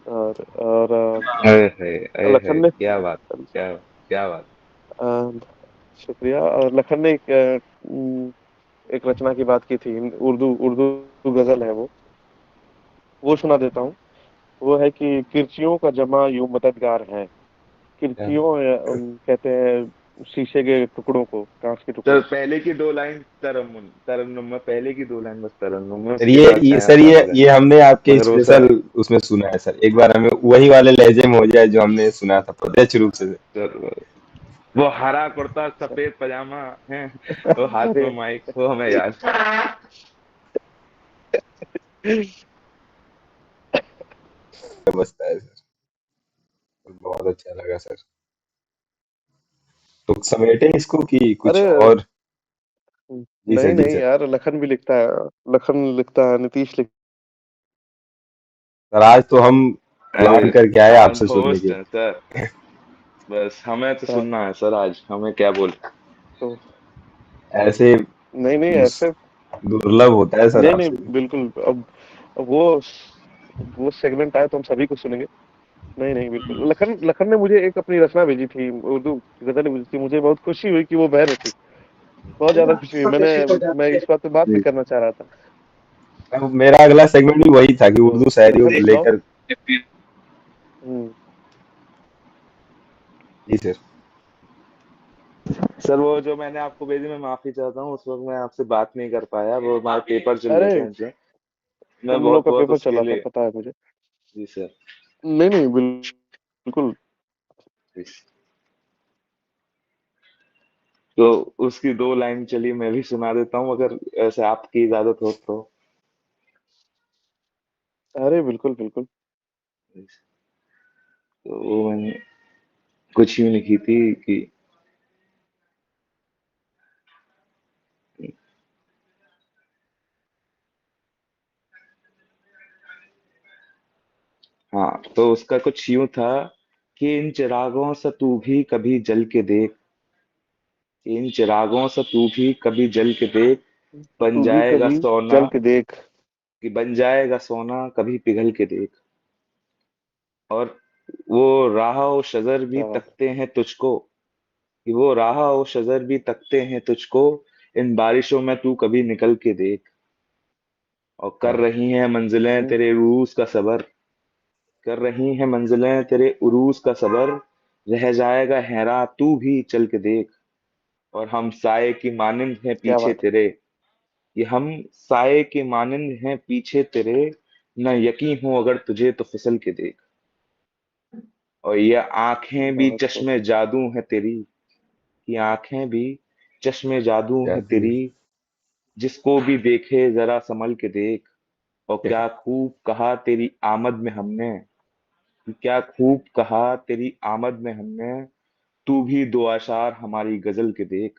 और अरे लखन है, ने क्या बात, क्या क्या बात। अ, शुक्रिया। और लखन ने एक रचना की बात की थी, उर्दू उर्दू गजल है वो सुना देता हूँ। वो है कि किरचियों का जमा यूं मददगार है। क्या? किरचियों कहते हैं शीशे के टुकड़ों को, कांच के सर टुकड़ों को। पहले की 2 लाइन तरन्नुम तरन्नुम में, पहले की 2 लाइन बस तरन्नुम में, सर उसके बाद ये छाया सर साथ है। ये हमने आपके मगर वो स्पेशल सर, उसमें सुना है सर, एक बार हमें वही वाले लहजे में हो जाए जो हमने सुना था प्रत्यक्ष रूप से। सर वो हरा कुर्ता सर, सफेद पजामा है, वो हाथ अरे में माइक, वो हमें याद। बसता है सर। बहुत अच्छा लगा सर। तो समेटे इसको कि कुछ अरे और? जी नहीं सर, जी नहीं सर। यार, लखन भी लिखता है। लखन लिखता है, नीतीश लिखता सर आज तो हम अरे प्लान करके आए हम आपसे सुनने होस्ट के। हैं सर, बस हमें तो है। सुनना है सर, आज हमें क्या बोले। तो ऐसे नहीं नहीं ऐसे, दुर्लभ होता है सर नहीं नहीं आपसे। बिल्कुल। अब वो सेगमेंट आया तो हम सभी को सुनेंगे। नहीं नहीं बिल्कुल। लखन लखन ने मुझे एक अपनी रचना भेजी थी, उर्दू गजल भेजी थी। मुझे बहुत खुशी हुई कि वो बह रही थी। बहुत ज्यादा खुशी हुई। मैं इस बात पे बात भी जी करना चाह रहा था। मेरा अगला सेगमेंट भी वही था कि तो उर्दू शायरियों लखन को सुनाओ। लेकर। हम्म। जी सर। सर, वो जो मैंने आपको भेजी, मैं माफी चाहता हूँ, उस वक्त मैं आपसे बात नहीं कर पाया, वो हमारे पेपर चल रहे अरे थे इसलिए। मैं तुम लोग बहुत का बहुत पेपर चल उसके रहा था, लिए। पता है मुझे। जी सर। नहीं नहीं बिल्कुल। जी। तो उसकी 2 लाइन चलिए मैं भी सुना देता हूँ, अगर ऐसे आपकी इजाजत हो तो। अरे बिल्कुल बिल्कुल। तो वो मैंने कुछ यूं लिखी थी कि, हाँ, तो उसका कुछ यूं था कि इन चिरागों से तू भी कभी जल के देख, इन चिरागों से तू भी कभी जल के देख, बन तू भी जाएगा कभी सोना, चल के देख। कि बन जाएगा सोना कभी पिघल के देख। और वो राह और शजर भी क्या बात तकते हैं तुझको, कि वो राह और शजर भी तकते हैं तुझको, इन बारिशों में तू कभी निकल के देख। और कर हाँ। रही हैं मंजिलें है। तेरे उरूज का सबर, कर रही हैं मंजिलें तेरे उरूज का सबर, रह जाएगा हैरान तू भी चल के देख। और हम साए की मानिंद हैं क्या पीछे बात है। तेरे, ये हम साए के मानिंद हैं पीछे तेरे, न यकीन हो अगर तुझे तो फिसल के देख। और ये आंखें भी बहुत खूब। चश्मे जादू है तेरी, ये आंखें भी चश्मे जादू है जादू तेरी, जिसको भी देखे जरा संभल के देख। और है। क्या खूब कहा तेरी आमद में हमने, क्या खूब कहा तेरी आमद में हमने, तू भी दो अशार हमारी गजल के देख।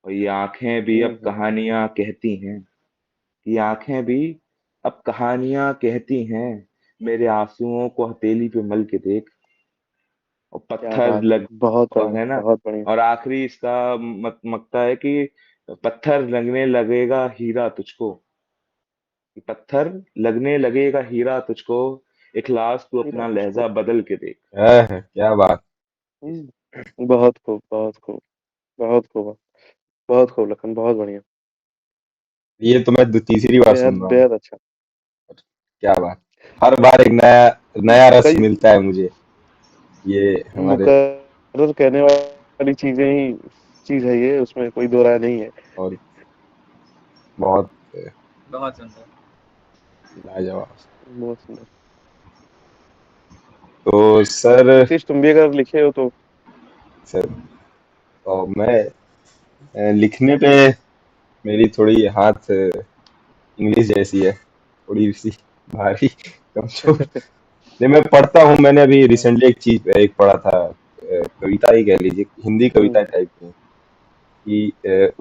और ये आंखें भी अब हम्म। कहानियां कहती हैं, ये आंखें भी अब कहानियां कहती हैं, मेरे आंसुओं को हथेली पे मल के देख। और क्या पत्थर बात है। लग, बहुत और बढ़िया, है ना, बहुत बढ़िया। और आखिरी इसका मकता है कि पत्थर लगने लगेगा हीरा तुझको, कि पत्थर लगने लगेगा हीरा तुझको, इखलास तू हीरा अपना तुझको। लहजा बदल के देख। क्या बात। बहुत खूब, बहुत खूब, बहुत खूब। बहुत खूब लखन, बहुत बढ़िया। ये तो मैं तीसरी बार बेहद सुन रहा हूँ। बेहद अच्छा। क्या बात। हर बार एक नया नया रस कई मिलता है मुझे। ये हमारे। मुकर्रर कहने वाली चीजें ही चीज है ये, उसमें कोई दो राय नहीं है। और बहुत बहुत सुंदर। लाजवाब। बहुत सुंदर। तो सर। नीतीश तुम भी अगर लिखे हो तो। सर तो मैं लिखने पे मेरी थोड़ी हाथ इंग्लिश जैसी है, थोड़ी सी भारी कमजोर। नहीं, मैं पढ़ता हूँ। मैंने अभी रिसेंटली एक पढ़ा था, कविता ही कह लीजिए, हिंदी कविता हम्म। टाइप में, कि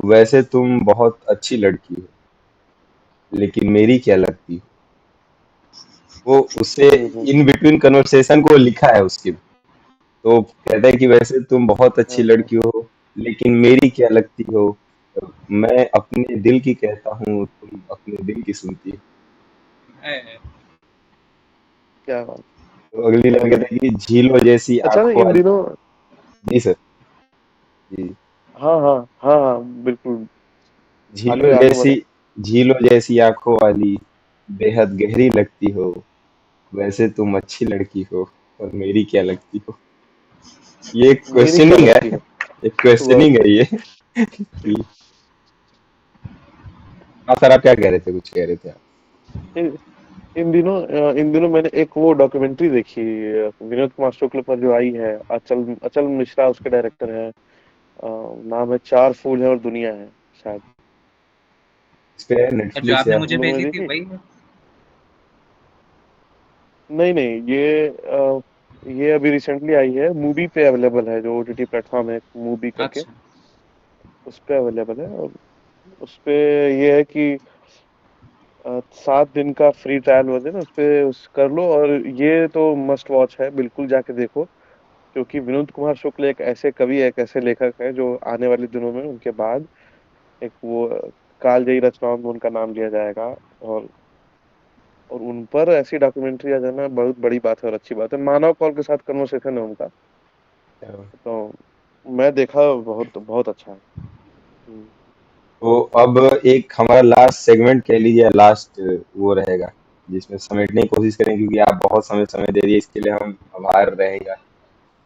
वैसे तुम बहुत अच्छी लड़की हो, लेकिन मेरी क्या लगती हो। वो उससे हम्म। इन बिटवीन कन्वर्सेशन को लिखा है उसके। तो कहता है कि वैसे तुम बहुत अच्छी हम्म। लड़की हो, लेकिन मेरी क्या लगती हो। मैं अपने दिल की कहता हूँ, तुम अपने दिल की सुनती हो। है। क्या बात। तो अगली लाइन बहुत कहता बढ़िया। है कि झीलों जैसी अच्छा ना आंखों इन वाली। दिनों। जी सर। जी। हाँ हाँ हाँ हाँ बिल्कुल। झीलों आगे आगे जैसी बढ़ो। झीलों जैसी आंखों वाली, बेहद गहरी लगती हो। वैसे तुम अच्छी लड़की हो और मेरी क्या लगती हो। ये मेरी क्या क्वेश्चनिंग लगती है, हो? एक क्वेश्चनिंग बहुत है ये कि हाँ सर, आप क्या कह रहे थे, कुछ कह रहे थे आप। इन इन दिनों मैंने एक वो डॉक्यूमेंट्री देखी, विनोद कुमार शुक्ल पर जो आई है। अचल अचल मिश्रा उसके डायरेक्टर है। नाम है चार फूल है और दुनिया है शायद। इस पे और जो नेटफ्लिक्स आपने या मुझे तुम लोगों ने भेजी थी देखी? वही। नहीं नहीं, ये अभी रिसेंटली आई है, मूवी पे अवेलेबल है, जो ओटीटी प्लेटफॉर्म है मूवी करके, अच्छा। उस पे अवेलेबल है। और उस पे ये है कि 7 दिन का फ्री ट्रायल वर्जन है, उस पे कर लो। और ये तो मस्ट वॉच है, बिल्कुल जाके देखो। क्योंकि विनोद कुमार शुक्ल एक ऐसे कवि, एक ऐसे लेखक है जो आने वाले दिनों में उनके बाद एक वो कालजयी रचनाओं में उनका नाम लिया जाएगा। और और उन पर ऐसी डॉक्यूमेंट्री आ जाना बहुत बड़ी बात है और अच्छी बात है। मानव कौल के साथ कन्वर्सेशन है उनका, तो मैं देखा, बहुत बहुत अच्छा है। तो अब एक हमारा लास्ट सेगमेंट कह लीजिए, लास्ट वो रहेगा जिसमें समेटने की कोशिश करें, क्योंकि आप बहुत समय समय दे दिए, इसके लिए हम आभार रहेगा।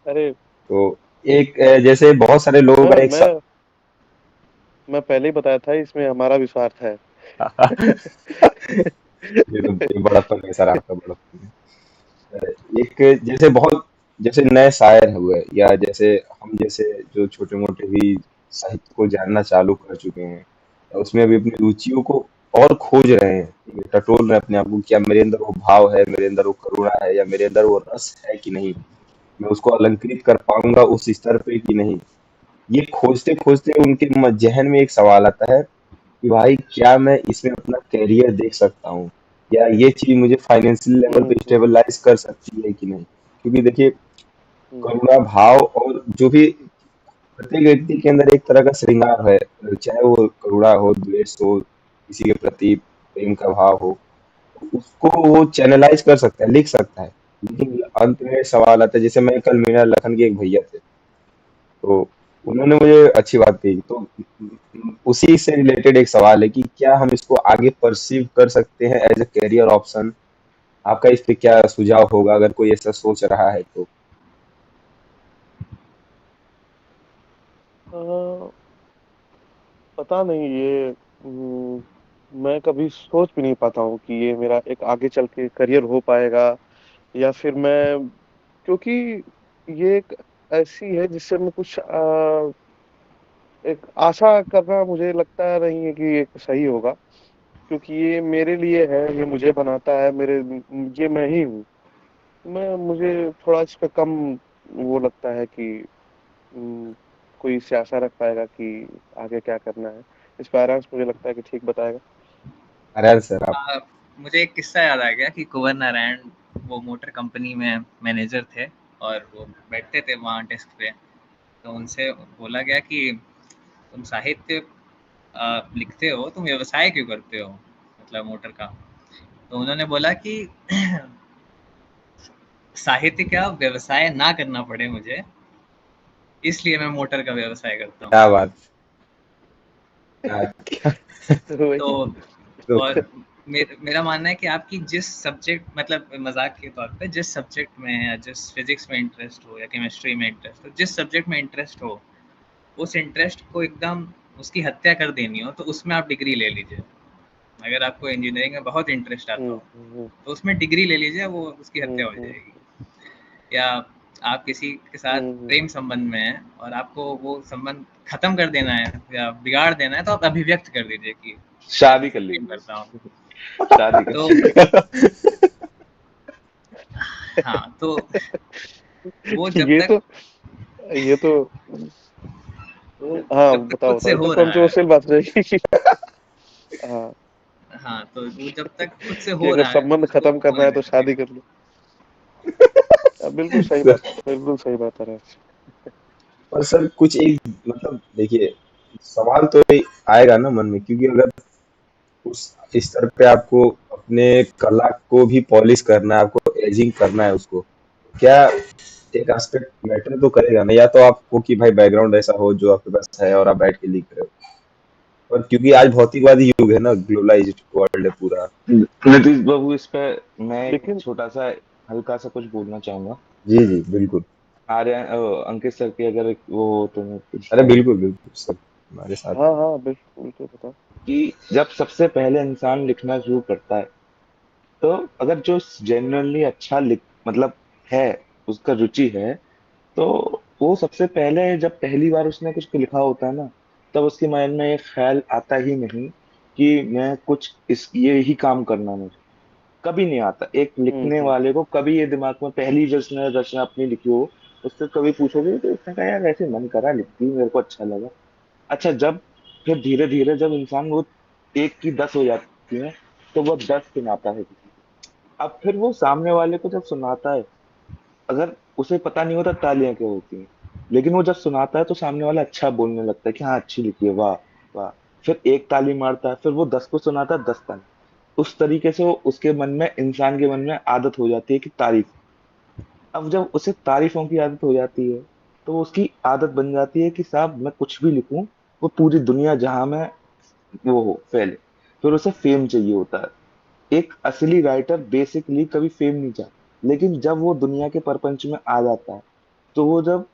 अरे, तो एक जैसे बहुत सारे लोगों मैं का एक मैं मैं पहले ही बताया था, इसमें हमारा भी स्वार्थ है। ये तो ये बड़प्पन है सर, आपका बड़प्पन है। एक जैसे बहुत जैसे नए शायर हुए, या जैसे हम जैसे जो छोटे मोटे भी साहित्य को जानना चालू कर चुके हैं, या उसमें अभी अपनी रुचियों को और खोज रहे हैं, ठीक है, टटोल रहे हैं अपने आप को, क्या मेरे अंदर वो भाव है, मेरे अंदर वो करुणा है, या मेरे अंदर वो रस है कि नहीं, मैं उसको अलंकृत कर पाऊंगा उस स्तर पे कि नहीं। ये खोजते खोजते उनके जहन में एक सवाल आता है कि भाई क्या मैं इसमें अपना करियर देख सकता हूँ, या ये चीज मुझे फाइनेंशियल लेवल हम्म पे हम्म स्टेबलाइज कर सकती है कि नहीं। क्योंकि देखिए, हम्म करुणा भाव और जो भी प्रत्येक व्यक्ति के अंदर एक तरह का श्रृंगार है, चाहे वो करुणा हो, द्वेष हो, किसी के प्रति प्रेम का भाव हो, उसको वो चैनलाइज कर सकता है, लिख सकता है। लेकिन अंत में सवाल आता है, जैसे मैं कल, मेरा लखन के एक भैया थे, तो उन्होंने मुझे अच्छी बात कही, तो उसी से रिलेटेड एक सवाल है कि क्या हम इसको आगे परसीव कर सकते हैं एज ए करियर ऑप्शन। आपका इस पे क्या सुझाव होगा, अगर कोई ऐसा सोच रहा है तो। अ, पता नहीं, ये मैं कभी सोच भी नहीं पाता हूँ कि ये मेरा एक आगे चल के करियर हो पाएगा, या फिर मैं, क्योंकि ये एक ऐसी है जिससे मैं कुछ एक आशा करना मुझे लगता नहीं है कि एक सही होगा। क्योंकि ये मेरे लिए है, ये मुझे बनाता है, ये मैं ही हूँ। मुझे थोड़ा इस पे कम वो लगता है कि कोई इससे आशा रख पाएगा कि आगे क्या करना है। इस पे आराम से मुझे लगता है कि ठीक बताएगा। अरे सर आप। आ, मुझे एक किस्सा याद आ गया कि कुंवर नारायण वो मोटर कंपनी में मैनेजर थे, और वो बैठते थे वहाँ डेस्क पे। तो उनसे बोला गया कि तुम साहित्य लिखते हो, तुम व्यवसाय क्यों करते हो, मतलब मोटर का। तो उन्होंने बोला कि साहित्य का व्यवसाय ना करना पड़े मुझे, इसलिए मैं मोटर का व्यवसाय करता हूँ। क्या बात। क्या तो तो वही। तो और मेरा मानना है कि आपकी जिस सब्जेक्ट, मतलब मजाक के तौर पे, जिस सब्जेक्ट में या जिस फिजिक्स में इंटरेस्ट हो या केमिस्ट्री में इंटरेस्ट हो, जिस सब्जेक्ट में इंटरेस्ट हो, उस इंटरेस्ट को एकदम उसकी हत्या कर देनी हो तो उसमें आप डिग्री ले लीजिए। अगर आपको इंजीनियरिंग में बहुत इंटरेस्ट आता हो हम्म तो उसमें डिग्री ले लीजिए, वो उसकी हत्या हो हम्म जाएगी। या आप किसी के साथ हम्म प्रेम संबंध में हैं और आपको वो संबंध खत्म कर देना है या बिगाड़ देना है, तो आप अभिव्यक्त कर दीजिए कि मैं शादी कर तुमसे प्रेम लीजिए। करता हूँ। शादी कर तो हाँ, तो वो जब ये तक तो ये तो वो हाँ, जब तक बताओ खुद से बताओ, ये तो हो रहा है। कंट्रोवर्शियल बात रहेगी। हाँ, हाँ, तो वो जब तक खुद से कि हो अगर रहा है संबंध उसको खत्म करना होने है तो देना शादी चाहिए। कर लो। बिल्कुल सही बात, बिल्कुल सही बात है। पर सर कुछ एक, मतलब देखिए, सवाल तो ये आएगा ना मन में, क्योंकि अगर उस स्तर पे आपको अपने कला को भी पॉलिश करना है, आपको एजिंग करना है उसको, क्या एक एस्पेक्ट मैटर तो करेगा ना। या तो आपको कि भाई बैकग्राउंड ऐसा हो जो आपके पास है और आप बैठ के लिख रहे हो, और क्योंकि आज भौतिकवादी युग है ना, ग्लोबलाइज्ड वर्ल्ड है पूरा। नीतीश बाबू, इस पे मैं एक लेकिन छोटा सा हल्का सा कुछ बोलना चाहूंगा। जी जी बिल्कुल। आर्यन अंकित सर की अगर वो हो तो मैं कुछ अरे कहूँ बिल्कुल बिल्कुल सब हमारे साथ हाँ है। हाँ, बिल्कुल बिल्कुल बताओ। कि जब सबसे पहले इंसान लिखना शुरू करता है, तो अगर जो जेन्युइनली अच्छा लिख मतलब है, उसका रुचि है, तो वो सबसे पहले जब पहली बार उसने कुछ लिखा होता है ना, तब उसके माइंड में ये ख्याल आता ही नहीं कि मैं कुछ इस ये ही काम करना है मुझे। कभी नहीं आता। एक लिखने हम्म। वाले को कभी ये दिमाग में पहली जो उसने रचना अपनी लिखी हो, उससे कभी पूछोगे तो उसने कहा यार ऐसे मन करा, लिख दी, मेरे को अच्छा लगा। अच्छा, जब फिर धीरे धीरे जब इंसान वो एक की 10 हो जाती है, तो वो 10 सुनाता है किसी को। अब फिर वो सामने वाले को जब सुनाता है, अगर उसे पता नहीं होता तालियां क्या होती हैं, लेकिन वो जब सुनाता है तो सामने वाला अच्छा बोलने लगता है कि हाँ अच्छी लिखी है, वाह वाह। फिर एक ताली मारता है, फिर वो 10 को सुनाता है, 10 ताली। उस तरीके से वो उसके मन में, इंसान के मन में आदत हो जाती है कि तारीफ। अब जब उसे तारीफों की आदत हो जाती है, तो उसकी आदत बन जाती है कि साहब मैं कुछ भी लिखूं, वो पूरी दुनिया जहां में वो हो फैले। फिर उसे फेम चाहिए होता है। एक असली राइटर बेसिकली कभी फेम नहीं चाहता, लेकिन जब वो दुनिया के प्रपंच में आ जाता है, तो वो जब,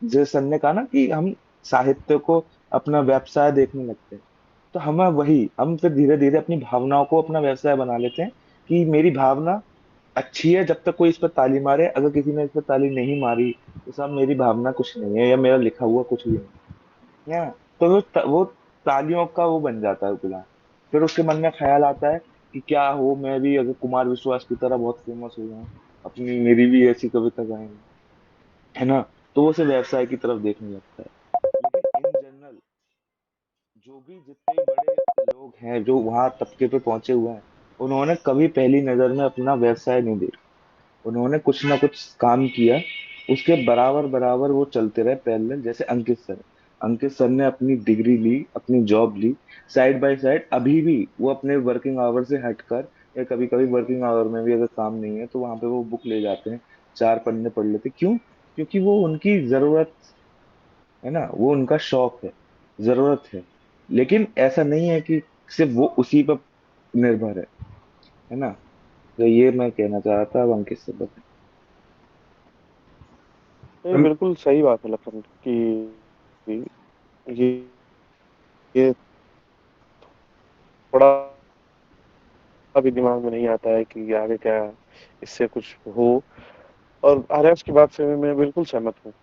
जैसे सर ने कहा ना कि हम साहित्य को अपना व्यवसाय देखने लगते हैं, तो हम फिर धीरे धीरे अपनी भावनाओं को अपना व्यवसाय बना लेते हैं कि मेरी भावना अच्छी है जब तक कोई इस पर ताली मारे, अगर किसी ने इस पर ताली नहीं मारी तो साहब मेरी भावना कुछ नहीं है, या मेरा लिखा हुआ कुछ भी नहीं है। तो वो तालियों का वो बन जाता है गुलाम। फिर उसके मन में ख्याल आता है कि क्या हो, मैं भी अगर कुमार विश्वास की तरह बहुत फेमस हो जाऊं, अपनी मेरी भी ऐसी कविता गाएंगे, है ना। तो वो उसे व्यवसाय की तरफ देखने लगता है। लेकिन इन जनरल जो भी जितने भी बड़े लोग हैं जो वहां तबके पे पहुंचे हुए हैं, उन्होंने कभी पहली नजर में अपना व्यवसाय नहीं देखा। उन्होंने कुछ ना कुछ काम किया, उसके बराबर बराबर वो चलते रहे पैरेलल। जैसे अंकित सर ने अपनी डिग्री ली, अपनी जॉब ली, साइड बाय साइड अभी भी वो अपने वर्किंग आवर से हटकर, या कभी कभी वर्किंग आवर में भी अगर काम नहीं है तो वहां पे वो बुक ले जाते हैं, 4 पन्ने पढ़ लेते। क्यों? क्योंकि वो उनकी जरूरत है ना, वो उनका शौक है, जरूरत है। लेकिन ऐसा नहीं है कि सिर्फ वो उसी पर निर्भर है ना। तो ये मैं कहना चाह रहा था। अब अंकित से बताएं। नहीं, हम बिल्कुल सही बात है लखन कि ये थोड़ा भी दिमाग में नहीं आता है कि आगे क्या इससे कुछ हो। और आर्यस की बात से मैं बिल्कुल सहमत हूँ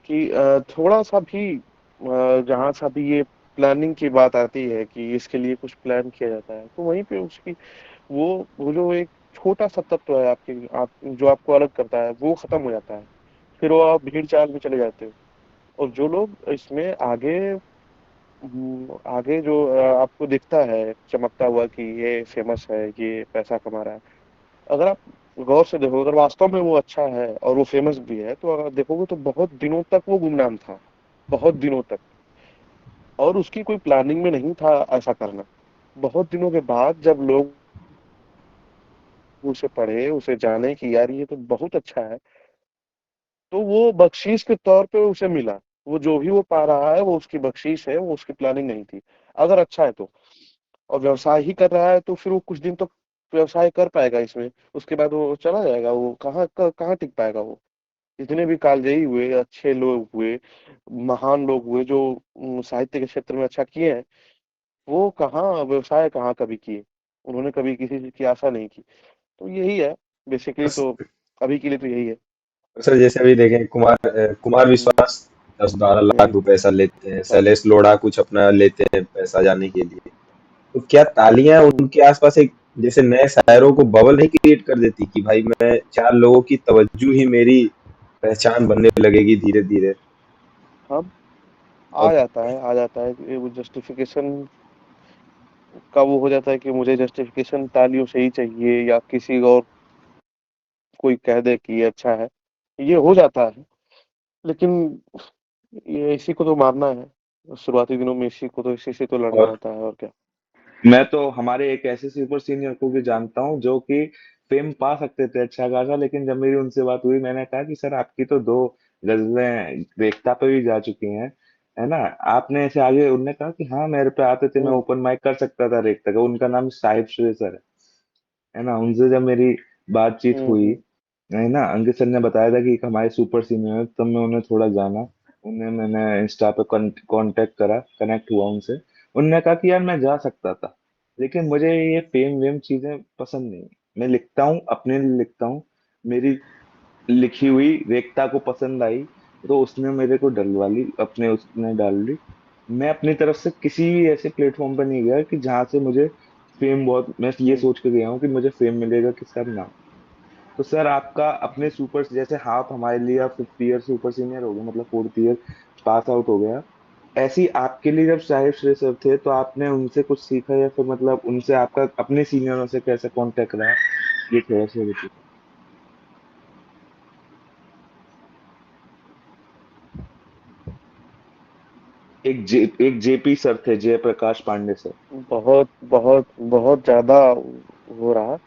कि थोड़ा सा भी जहाँ सा भी ये प्लानिंग की बात आती है कि इसके लिए कुछ प्लान किया जाता है, तो वहीं पे उसकी वो जो एक छोटा सा तत्व है आपके आप जो आपको अलग करता है वो खत्म हो जाता है। फिर वो आप भीड़ चाल में चले जाते हो। और जो लोग इसमें आगे आगे जो आपको दिखता है चमकता हुआ कि ये फेमस है, ये पैसा कमा रहा है, अगर आप गौर से देखो, अगर वास्तव में वो अच्छा है और वो फेमस भी है, तो अगर देखोगे तो बहुत दिनों तक वो गुमनाम था, बहुत दिनों तक। और उसकी कोई प्लानिंग में नहीं था ऐसा करना। बहुत दिनों के बाद जब लोग उसे पढ़े, उसे जाने कि यार ये तो बहुत अच्छा है, तो वो बख्शीश के तौर पे उसे मिला। वो जो भी वो पा रहा है वो उसकी बख्शीश है, वो उसकी प्लानिंग नहीं थी। अगर अच्छा है तो, और व्यवसाय ही कर रहा है तो फिर वो कुछ दिन तो व्यवसाय कर पाएगा इसमें। उसके बाद वो चला जाएगा, वो कहाँ टिक पाएगा वो। जितने भी कालजयी हुए, अच्छे लोग हुए, महान लोग हुए जो साहित्य के क्षेत्र में अच्छा किए हैं, वो कहाँ व्यवसाय कहाँ कभी किए। उन्होंने कभी किसी चीज की आशा नहीं की। तो यही है बेसिकली बस तो। अभी के लिए तो यही है। सर जैसे अभी देखें कुमार हम्म, विश्वास 10-12 लाख हम्म, रुपए ऐसा लेते हैं, हाँ, शैलेश लोढ़ा कुछ अपना लेते हैं पैसा जाने के लिए। तो क्या तालियां हम्म, उनके आसपास एक जैसे नए शायरों को बबल नहीं क्रिएट कर देती कि भाई मैं 4 लोगों की तवज्जो ही मेरी पहचान बनने लगेगी धीरे धीरे। हाँ, और आ जाता है ये वो जस्टिफिकेशन का वो हो जाता है कि मुझे जस्टिफिकेशन तालियों से ही चाहिए, या किसी और कोई कह दे कि ये अच्छा है, ये हो जाता है। लेकिन ये इसी को तो मारना है, शुरुआती दिनों में इसी को तो, इसी से तो लड़ना और होता है, और क्या। मैं तो हमारे एक ऐसे सुपर सीनियर को भी जानता हूँ जो कि फेम पा सकते थे अच्छा खासा, लेकिन जब मेरी उनसे बात हुई, मैंने कहा कि सर आपकी तो 2 गजलें रेखता पे भी जा चुकी हैं, है ना? आपने ऐसे आगे उन्होंने कहा कि हाँ, मेरे पे आते थे, मैं ओपन माइक कर सकता था रेखता का। उनका नाम साहिब श्रेयसर है ना? उनसे जब मेरी बातचीत हुई, है ना? अंकित सर ने बताया था कि एक हमारे सुपर सीनियर है, तब मैं उन्हें थोड़ा जाना। उन्हें मैंने इंस्टा पे कांटेक्ट करा, कनेक्ट हुआ उनसे। उन्होंने कहा कि यार मैं जा सकता था, लेकिन मुझे ये फेम वेम चीजें पसंद नहीं। मैं लिखता हूँ, अपने लिए लिखता हूँ। मेरी लिखी हुई रेखता को पसंद आई, तो उसने मेरे को डलवा ली, अपने उसने डाल ली। मैं अपनी तरफ से किसी भी ऐसे प्लेटफॉर्म पर नहीं गया कि जहां से मुझे फेम, बहुत मैं ये सोच के गया हूँ कि मुझे फेम मिलेगा कि सर ना। तो सर आपका अपने सुपर, जैसे आप हमारे लिए आप 5th ईयर सुपर सीनियर हो गए, मतलब 4th ईयर पास आउट हो गया, ऐसी आपके लिए जब साहिब श्री सर थे, तो आपने उनसे कुछ सीखा या फिर मतलब उनसे आपका अपने सीनियरों से कैसे कांटेक्ट रहा, ये थोड़ा सा बताइए। एक जेपी सर थे, जयप्रकाश पांडे सर। बहुत बहुत बहुत ज्यादा हो रहा।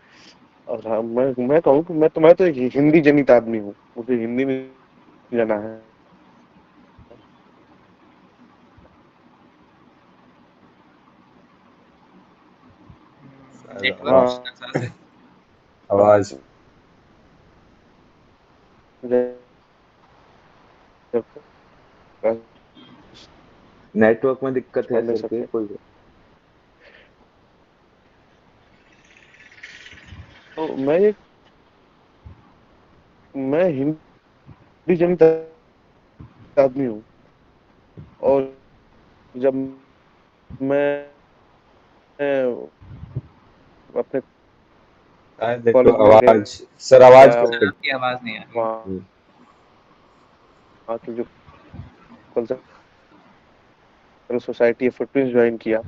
और हाँ, मैं कहूँ कि मैं तो एक हिंदी जनित आदमी हूँ, मुझे हिंदी में जाना है। नेटवर्क आवा- हाँ, इश्यू ना से। आवाज नेटवर्क में दिक्कत है पांडे सर सर के थे। कोई? तो मैं हिंदी जनित आदमी हूँ। और जब मैं अपने शायद नेटवर्क कॉलेज में आवाज सर आवाज गया, कट। सर आपकी आवाज़ नहीं आ रही। वहाँ की जो कल्चरल सोसाइटी है, फुटप्रिंट्स ज्वाइन किया।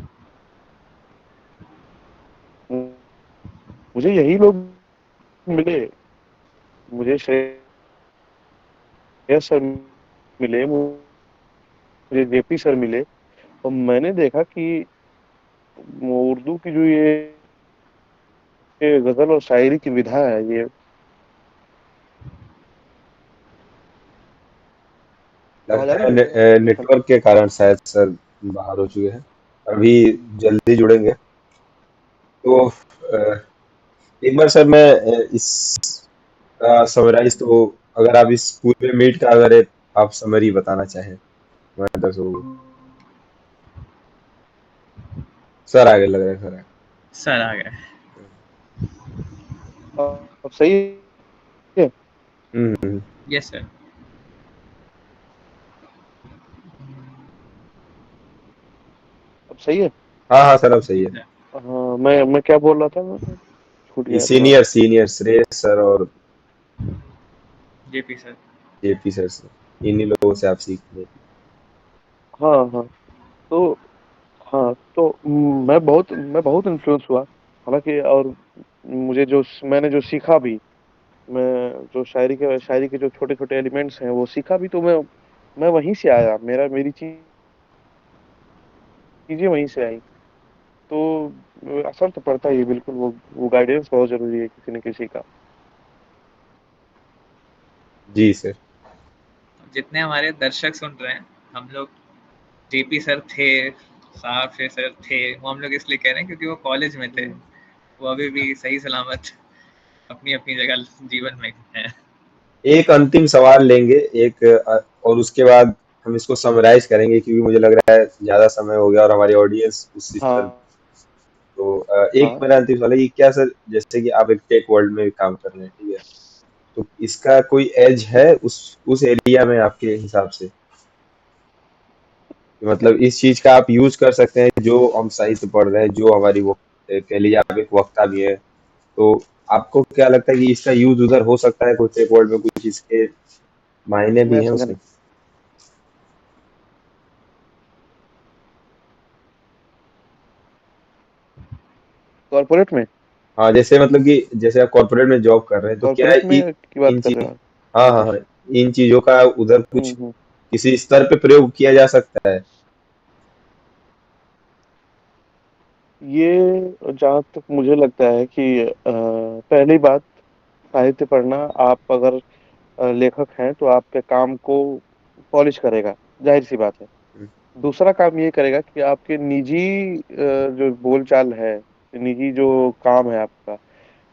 मुझे यही लोग मिले, मुझे श्रेयस सर मिले, मुझे जेपी सर मिले। और मैंने देखा कि उर्दू की जो ये गजल और शायरी की विधा है, ये आवाज आ लगता रही है है? हेलो। नेटवर्क के कारण शायद सर बाहर हो चुके हैं। अभी जल्दी जुड़ेंगे। तो एक बार सर मैं इस का समराइज, तो अगर आप इस पूरे मीट का अगर एक आप समरी बताना चाहें, मैं दर्शकों को। सर आगे लग रहा है, सर आगे। सर आ गए। अब सही है? हम्म। Yes sir. अब सही है? हाँ हाँ सर, अब सही जी है। सर। हाँ, मैं क्या बोल रहा था, मैं छूट ये गया थोड़ा। सीनियर सीनियर श्रेयस सर और जेपी सर। जेपी सर से, इन्हीं लोगों से आप सीख लें। हाँ हाँ। तो हाँ, तो मैं बहुत इन्फ्लुएंस हुआ, हालांकि। और मुझे जो मैंने जो सीखा भी, मैं जो शायरी के जो छोटे छोटे एलिमेंट्स हैं वो सीखा भी, तो मैं वहीं से आया, मेरी चीजें वहीं से आई। तो असर तो पड़ता ही है, बिल्कुल। वो गाइडेंस बहुत जरूरी है किसी न किसी का। जी सर। जितने हमारे दर्शक सुन रहे हैं, हम लोग जेपी सर थे, साहब से सर थे, वो हम लोग इसलिए कह रहे हैं क्योंकि वो कॉलेज में थे। हम्म। वो अभी भी सही सलामत अपनी अपनी जगह जीवन में है। एक अंतिम सवाल लेंगे, एक और उसके बाद हम इसको समराइज करेंगे, क्योंकि मुझे लग रहा है ज्यादा समय हो गया और हमारी ऑडियंस उस स्तर। हाँ तो एक हाँ। मेरा अंतिम सवाल है कि क्या सर, जैसे कि आप एक टेक वर्ल्ड में भी काम कर रहे हैं, ठीक है, तो इसका कोई एज है उस एरिया में आपके हिसाब से, कि मतलब इस चीज का आप यूज कर सकते हैं, जो हम साहित्य पढ़ रहे हैं, जो हमारी वो कह लीजिए आप एक वक्ता भी है, तो आपको क्या लगता है कि इसका यूज उधर हो सकता है, कुछ टेक वर्ल्ड में कुछ इसके मायने भी मैं हैं समझा उसके? नहीं। कॉर्पोरेट में? हाँ, जैसे मतलब कि जैसे आप कॉर्पोरेट में जॉब कर रहे हैं, तो क्या कॉर्पोरेट में की बात इन कर रहे चीज हो आप? हाँ हाँ हाँ, इन चीजों का उधर कुछ हम्म। किसी स्तर पे प्रयोग किया जा सकता है? ये जहाँ तक मुझे लगता है कि पहली बात, साहित्य पढ़ना, आप अगर लेखक हैं तो आपके काम को पॉलिश करेगा, जाहिर सी बात है। दूसरा काम ये करेगा कि आपके निजी जो बोलचाल है, निजी जो काम है आपका,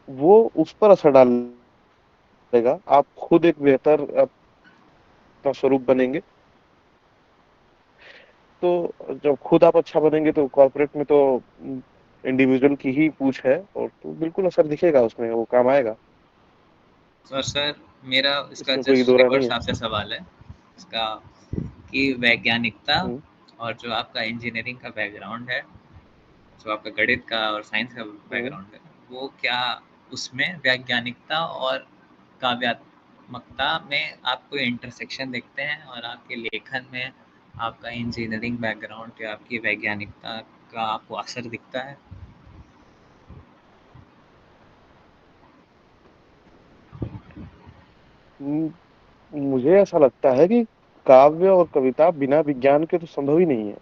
वो उस पर असर डालेगा। आप खुद एक बेहतर अपना स्वरूप बनेंगे। तो जब खुद आप अच्छा बनेंगे तो कॉर्पोरेट में तो इंडिविजुअल की ही पूछ है, और तो बिल्कुल असर दिखेगा उसमें, वो काम आएगा। और सर मेरा इसका इसमें कोई जस्ट दो राय नहीं रिवर्स है। आपसे सवाल है इसका कि वैज्ञानिकता हुँ, और जो आपका इंजीनियरिंग का बैकग्राउंड है, जो आपका गणित का और साइंस का हुँ। बैकग्राउंड है, वो क्या उसमें वैज्ञानिकता और काव्यात्मकता में आप कोई इंटरसेक्शन देखते हैं, और आपके लेखन में आपका इंजीनियरिंग बैकग्राउंड या आपकी वैज्ञानिकता का आपको असर दिखता है? उम, मुझे ऐसा लगता है कि काव्य और कविता बिना विज्ञान के तो संभव ही नहीं है।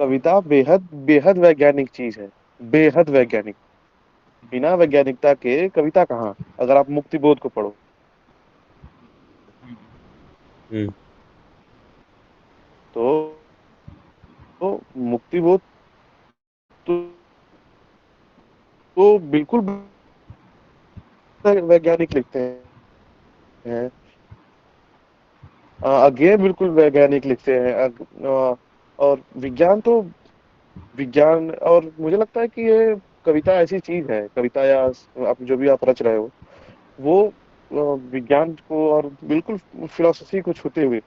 कविता बेहद बेहद वैज्ञानिक चीज़ है, बेहद वैज्ञानिक। बिना वैज्ञानिकता के कविता कहाँ? अगर आप मुक्तिबोध को पढ़ो, हम्म, हुँ, तो तो मुक्तिबोध तो बिल्कुल वैज्ञानिक लिखते हैं। अज्ञेय बिल्कुल वैज्ञानिक लिखते हैं। और विज्ञान तो विज्ञान, और मुझे लगता है कि ये कविता ऐसी चीज़ है, कविता या आप जो भी आप रच रहे हो, वो विज्ञान को और बिल्कुल फिलॉसफी को छूते हुए,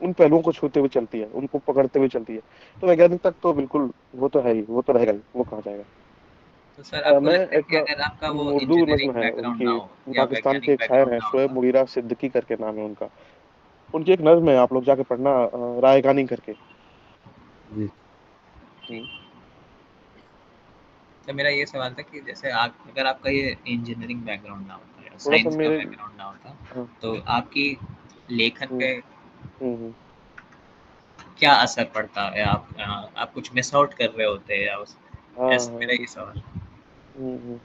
उन पहलुओं को छूते हुए चलती है, उनको पकड़ते हुए चलती है। तो वैज्ञानिक तक तो बिल्कुल वो तो है ही, वो तो रहेगा ही, वो कहाँ जाएगा। तो सर आपको मैं लगता है एक कि अगर आपका वो उर्दू नज़्म इंजीनियरिंग है बैकग्राउंड ना उनकी, हो या पाकिस्तान के वैज्ञानिक एक शायर बैकग्राउंड हैं, ना शोएब होता? मुनीरा सिद्दीकी करके नाम है उनका। उनकी एक नज़्म है, आप लोग जाके पढ़ना, रायगानी करके। जी, ठीक। तो मेरा ये सवाल था कि जैसे आप, अगर आपका ये इंजीनियरिंग बैकग्राउंड ना होता या थोड़ा-सा साइंस का मेरे बैकग्राउंड ना होता, हाँ, तो आपकी लेखन हुँ, पे हुँ, हुँ। क्या असर पड़ता, या आप कुछ मिस आउट कर रहे होते या उस, हाँ, ऐसा हाँ। मेरा ये सवाल। हुँ, हुँ।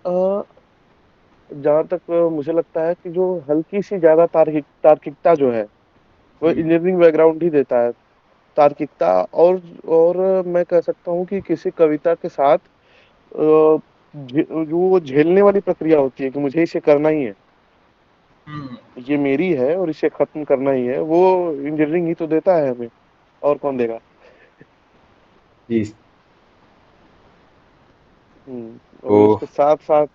अ, जहाँ तक मुझे लगता है कि जो हल्की-सी ज़्यादा तार्किकता जो है, वो हुँ, इंजीनियरिंग बैकग्राउंड ही देता है। तार्किकता, और मैं कह सकता हूँ कि किसी कविता के साथ जो वो झेलने वाली प्रक्रिया होती है कि मुझे इसे करना ही है, हुँ, ये मेरी है और इसे खत्म करना ही है, वो इंजीनियरिंग ही तो देता है हमें, और कौन देगा? जी, और तो उसके साथ-साथ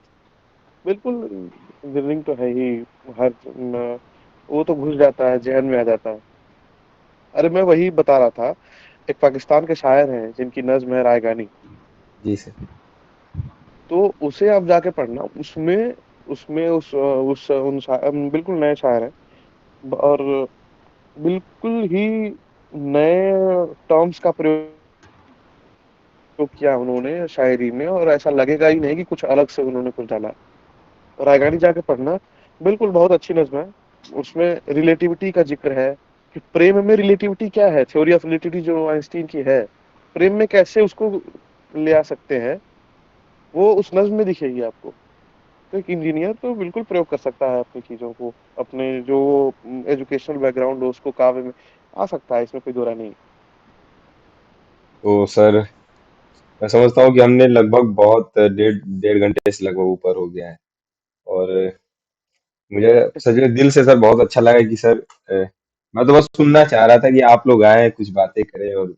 बिल्कुल इंजीनियरिंग तो है ही, हर म वो तो घुस जाता है, ज़हन में आ जाता है। अरे मैं वही बता रहा था, एक पाकिस्तान के शायर हैं जिनकी नज़्म है रायगानी, जी सर, तो उसे आप जाके पढ़ना, उसमें उसमें उस उन बिल्कुल नए शायर हैं, और बिल्कुल ही नए टर्म्स का प्रयोग किया उन्होंने शायरी में, और ऐसा लगेगा ही नहीं कि कुछ अलग से उन्होंने कुछ डाला है। रायगानी जाके पढ़ना, बिल्कुल बहुत अच्छी नज़्म है। उसमें रिलेटिविटी का ज़िक्र है कि प्रेम में रिलेटिविटी क्या है, थ्योरी ऑफ रिलेटिविटी जो आइंस्टीन की है, प्रेम में कैसे उसको ले आ सकते हैं, वो उस नज़्म में दिखेगी आपको। तो एक इंजीनियर तो बिल्कुल प्रयोग कर सकता है अपनी चीज़ों को, अपने जो एजुकेशनल बैकग्राउंड हो उसको काव्य में आ सकता है, इसमें कोई दो राय नहीं। तो सर मैं समझता हूँ कि हमने लगभग बहुत डेढ़ डेढ़ घंटे से लगभग ऊपर हो गया है, और मुझे सच में दिल से सर बहुत अच्छा लगा कि सर मैं तो बस सुनना चाह रहा था कि आप लोग आए, कुछ बातें करें और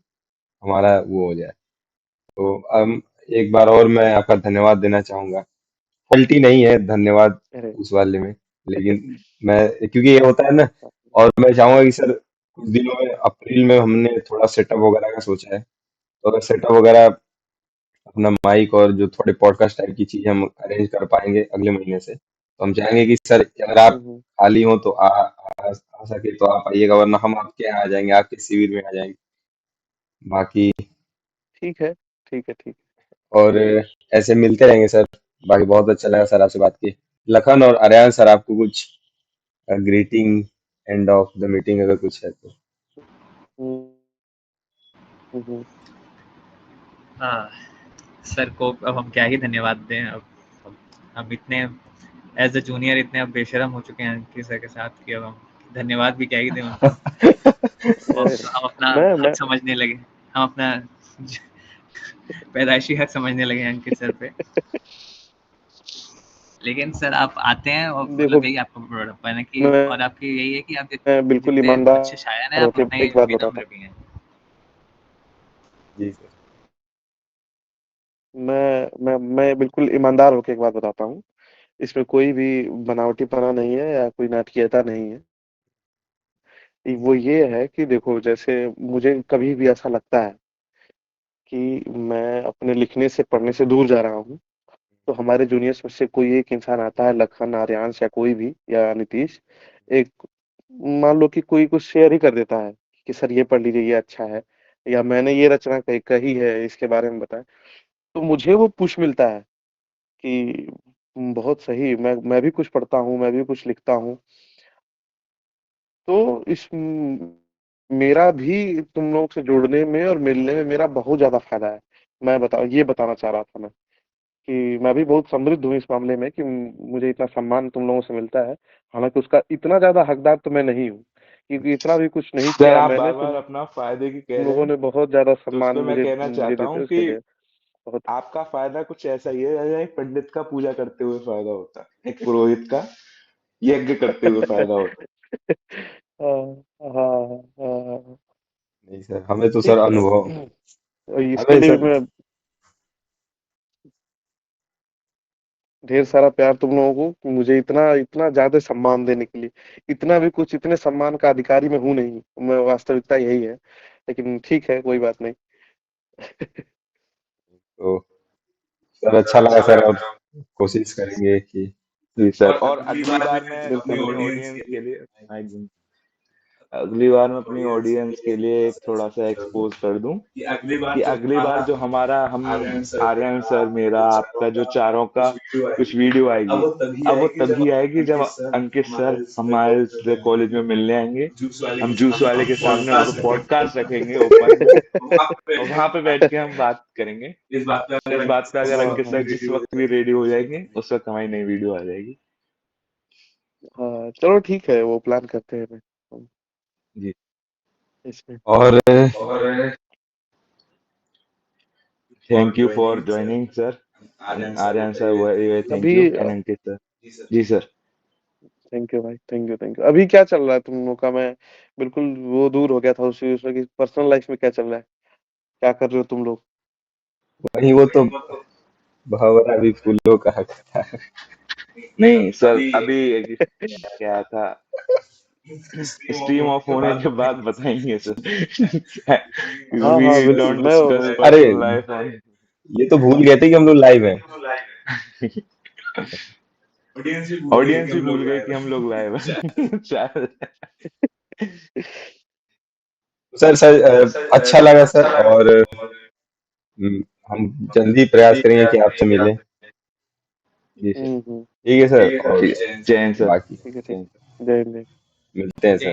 हमारा वो हो जाए। तो एक बार और मैं आपका धन्यवाद देना चाहूंगा। फल्टी नहीं है धन्यवाद अरे! उस वाले में, लेकिन मैं, क्योंकि ये होता है ना, और मैं चाहूंगा कि सर कुछ दिनों में अप्रैल में हमने थोड़ा सेटअप वगैरह का सोचा है, तो अगर सेटअप वगैरह अपना माइक और जो थोड़े पॉडकास्ट टाइप की चीजें हम अरेंज कर पाएंगे अगले महीने से, तो हम चाहेंगे कि सर अगर आप हुँ, हुँ। खाली हो तो आ सके तो आप आइएगा, वरना हम आपके यहाँ आ जाएंगे, आपके शिविर में आ जाएंगे। बाकी ठीक है, ठीक है, ठीक है। और ऐसे मिलते रहेंगे सर। बाकी बहुत अच्छा लगा सर आपसे बात की। लखन और आर्यन सर, आपको कुछ greeting end of the meeting अगर कुछ है तो। हुँ, हुँ, हुँ। हाँ, सर को अब हम क्या ही धन्यवाद दें। अब हम इतने एज़ अ जूनियर इतने अब बेशर्म हो चुके हैं इनके सर के साथ कि अब हम धन्यवाद भी क्या ही दें उनको। वो हम अपना मैं हक समझने लगे, हम अपना पैदाइशी हक समझने लगे हैं अंकित सर पे। लेकिन सर आप आते हैं और देखो मतलब यही आपका बड़प्पन है कि, मैं और आपकी यही है कि आप बिल्कुल जितने ईमानदार अच्छे शायर हैं, आप होके उतने ही एक बात बताता विनम्र हूँ। भी हैं। जी सर। मैं बिल्कुल ईमानदार होके एक बात बताता हूँ। इसमें कोई भी बनावटीपना नहीं है या कोई नाटकीयता नहीं है। वो ये है कि देखो, जैसे मुझे कभी भी ऐसा लगता है कि मैं अपने लिखने से, पढ़ने से दूर जा रहा हूँ, तो हमारे जूनियर्स में से कोई एक इंसान आता है, लखन, आर्यांश या कोई भी, या नीतीश, एक मान लो कि कोई कुछ शेयर ही कर देता है कि सर ये पढ़ लीजिए, ये अच्छा है, या मैंने ये रचना कही है, इसके बारे में बताएं, तो मुझे वो पुश मिलता है कि बहुत सही, मैं भी कुछ पढ़ता हूँ, मैं भी कुछ लिखता हूँ। तो मेरा भी तुम लोग से जुड़ने में और मिलने में मेरा बहुत ज्यादा फायदा है। ये बताना चाह रहा था मैं, कि मैं भी बहुत समृद्ध हूँ इस मामले में कि मुझे इतना सम्मान तुम लोगों से मिलता है। हालांकि उसका इतना ज्यादा हकदार तो मैं नहीं हूँ, क्योंकि इतना भी कुछ नहीं सर किया आप मैंने। बार बार अपना फायदे की तुम कह रहे लोगों हैं, ने बहुत ज्यादा तो उस सम्मान पे मैं मुझे कहना मुझे चाहता देते हूँ हो, कि उसके लिए बहुत। आपका फायदा कुछ ऐसा ही है जैसे एक पंडित का पूजा करते हुए फायदा होता है, एक पुरोहित का यज्ञ करते हुए फायदा होता हाँ, हाँ, हाँ। नहीं सर, हमें तो सर ठीक है। अनुभव, और इसके हमें लिए भी सर, मैं ढेर सारा प्यार तुम लोगों को, मुझे इतना इतना ज्यादा सम्मान देने के लिए। इतना भी कुछ, इतने सम्मान का अधिकारी मैं हूं नहीं, मैं वास्तविकता यही है। लेकिन ठीक है, कोई बात नहीं। तो सर अच्छा लगा सर, और कोशिश करेंगे कि है। जी सर, और अगली बार मैं बिल्कुल अपनी बिल्कुल। ऑडियंस के लिए, हाँ, एकदम, अगली बार मैं अपनी ऑडियंस के लिए एक थोड़ा सा एक्सपोज कर दूं कि अगली बार जो हमारा, हम आर्यन सर, मेरा, आपका जो चारों का कुछ वीडियो आएगी, अब वो तभी आएगी जब अंकित सर हमारे कॉलेज में मिलने आएंगे। हम जूस वाले के सामने वहाँ पे पॉडकास्ट रखेंगे ओपन में, और वहां पे बैठ के हम बात करेंगे इस बात पे। अगर हाँ अंकित हाँ सर जिस वक्त भी रेडी हो जाएंगे, उस वक्त हमारी नई वीडियो आ जाएगी। हाँ, चलो ठीक है, वो प्लान करते हैं हम जी, इसमें। और thank you for joining sir, Aryan sir, very very thank अभी यू, एंड अंकित सर। जी सर। थैंक यू भाई, थैंक यू, थैंक यू। अभी क्या चल रहा है तुम लोग का? मैं बिल्कुल वो दूर हो गया था उसी उसमें कि पर्सनल लाइफ में क्या चल रहा है, क्या कर रहे हो तुम लोग? वही, वो तो भंवरा भी फूलों का हकता है। नहीं सर, अभी क्या था, स्ट्रीम ऑफ होने के बाद बताएंगे सर। हाँ हाँ, वी बिल्कुल। डोंट मैं डिस्कस अरे, पर्सनल लाइफ ऑन। ये तो भूल गए थे कि हम लोग लाइव हैं। ऑडियंस भी भूल गए कि हम लोग लाइव हैं। शायद। सर सर अच्छा लगा सर, और हम जल्दी प्रयास करेंगे कि आपसे मिलें। जी सर। हम्म। ठीक है सर, और जय हिंद सर। बाकी ठीक है, जय ठीक हिंद। है। जय हिंद। मिलते हैं सर।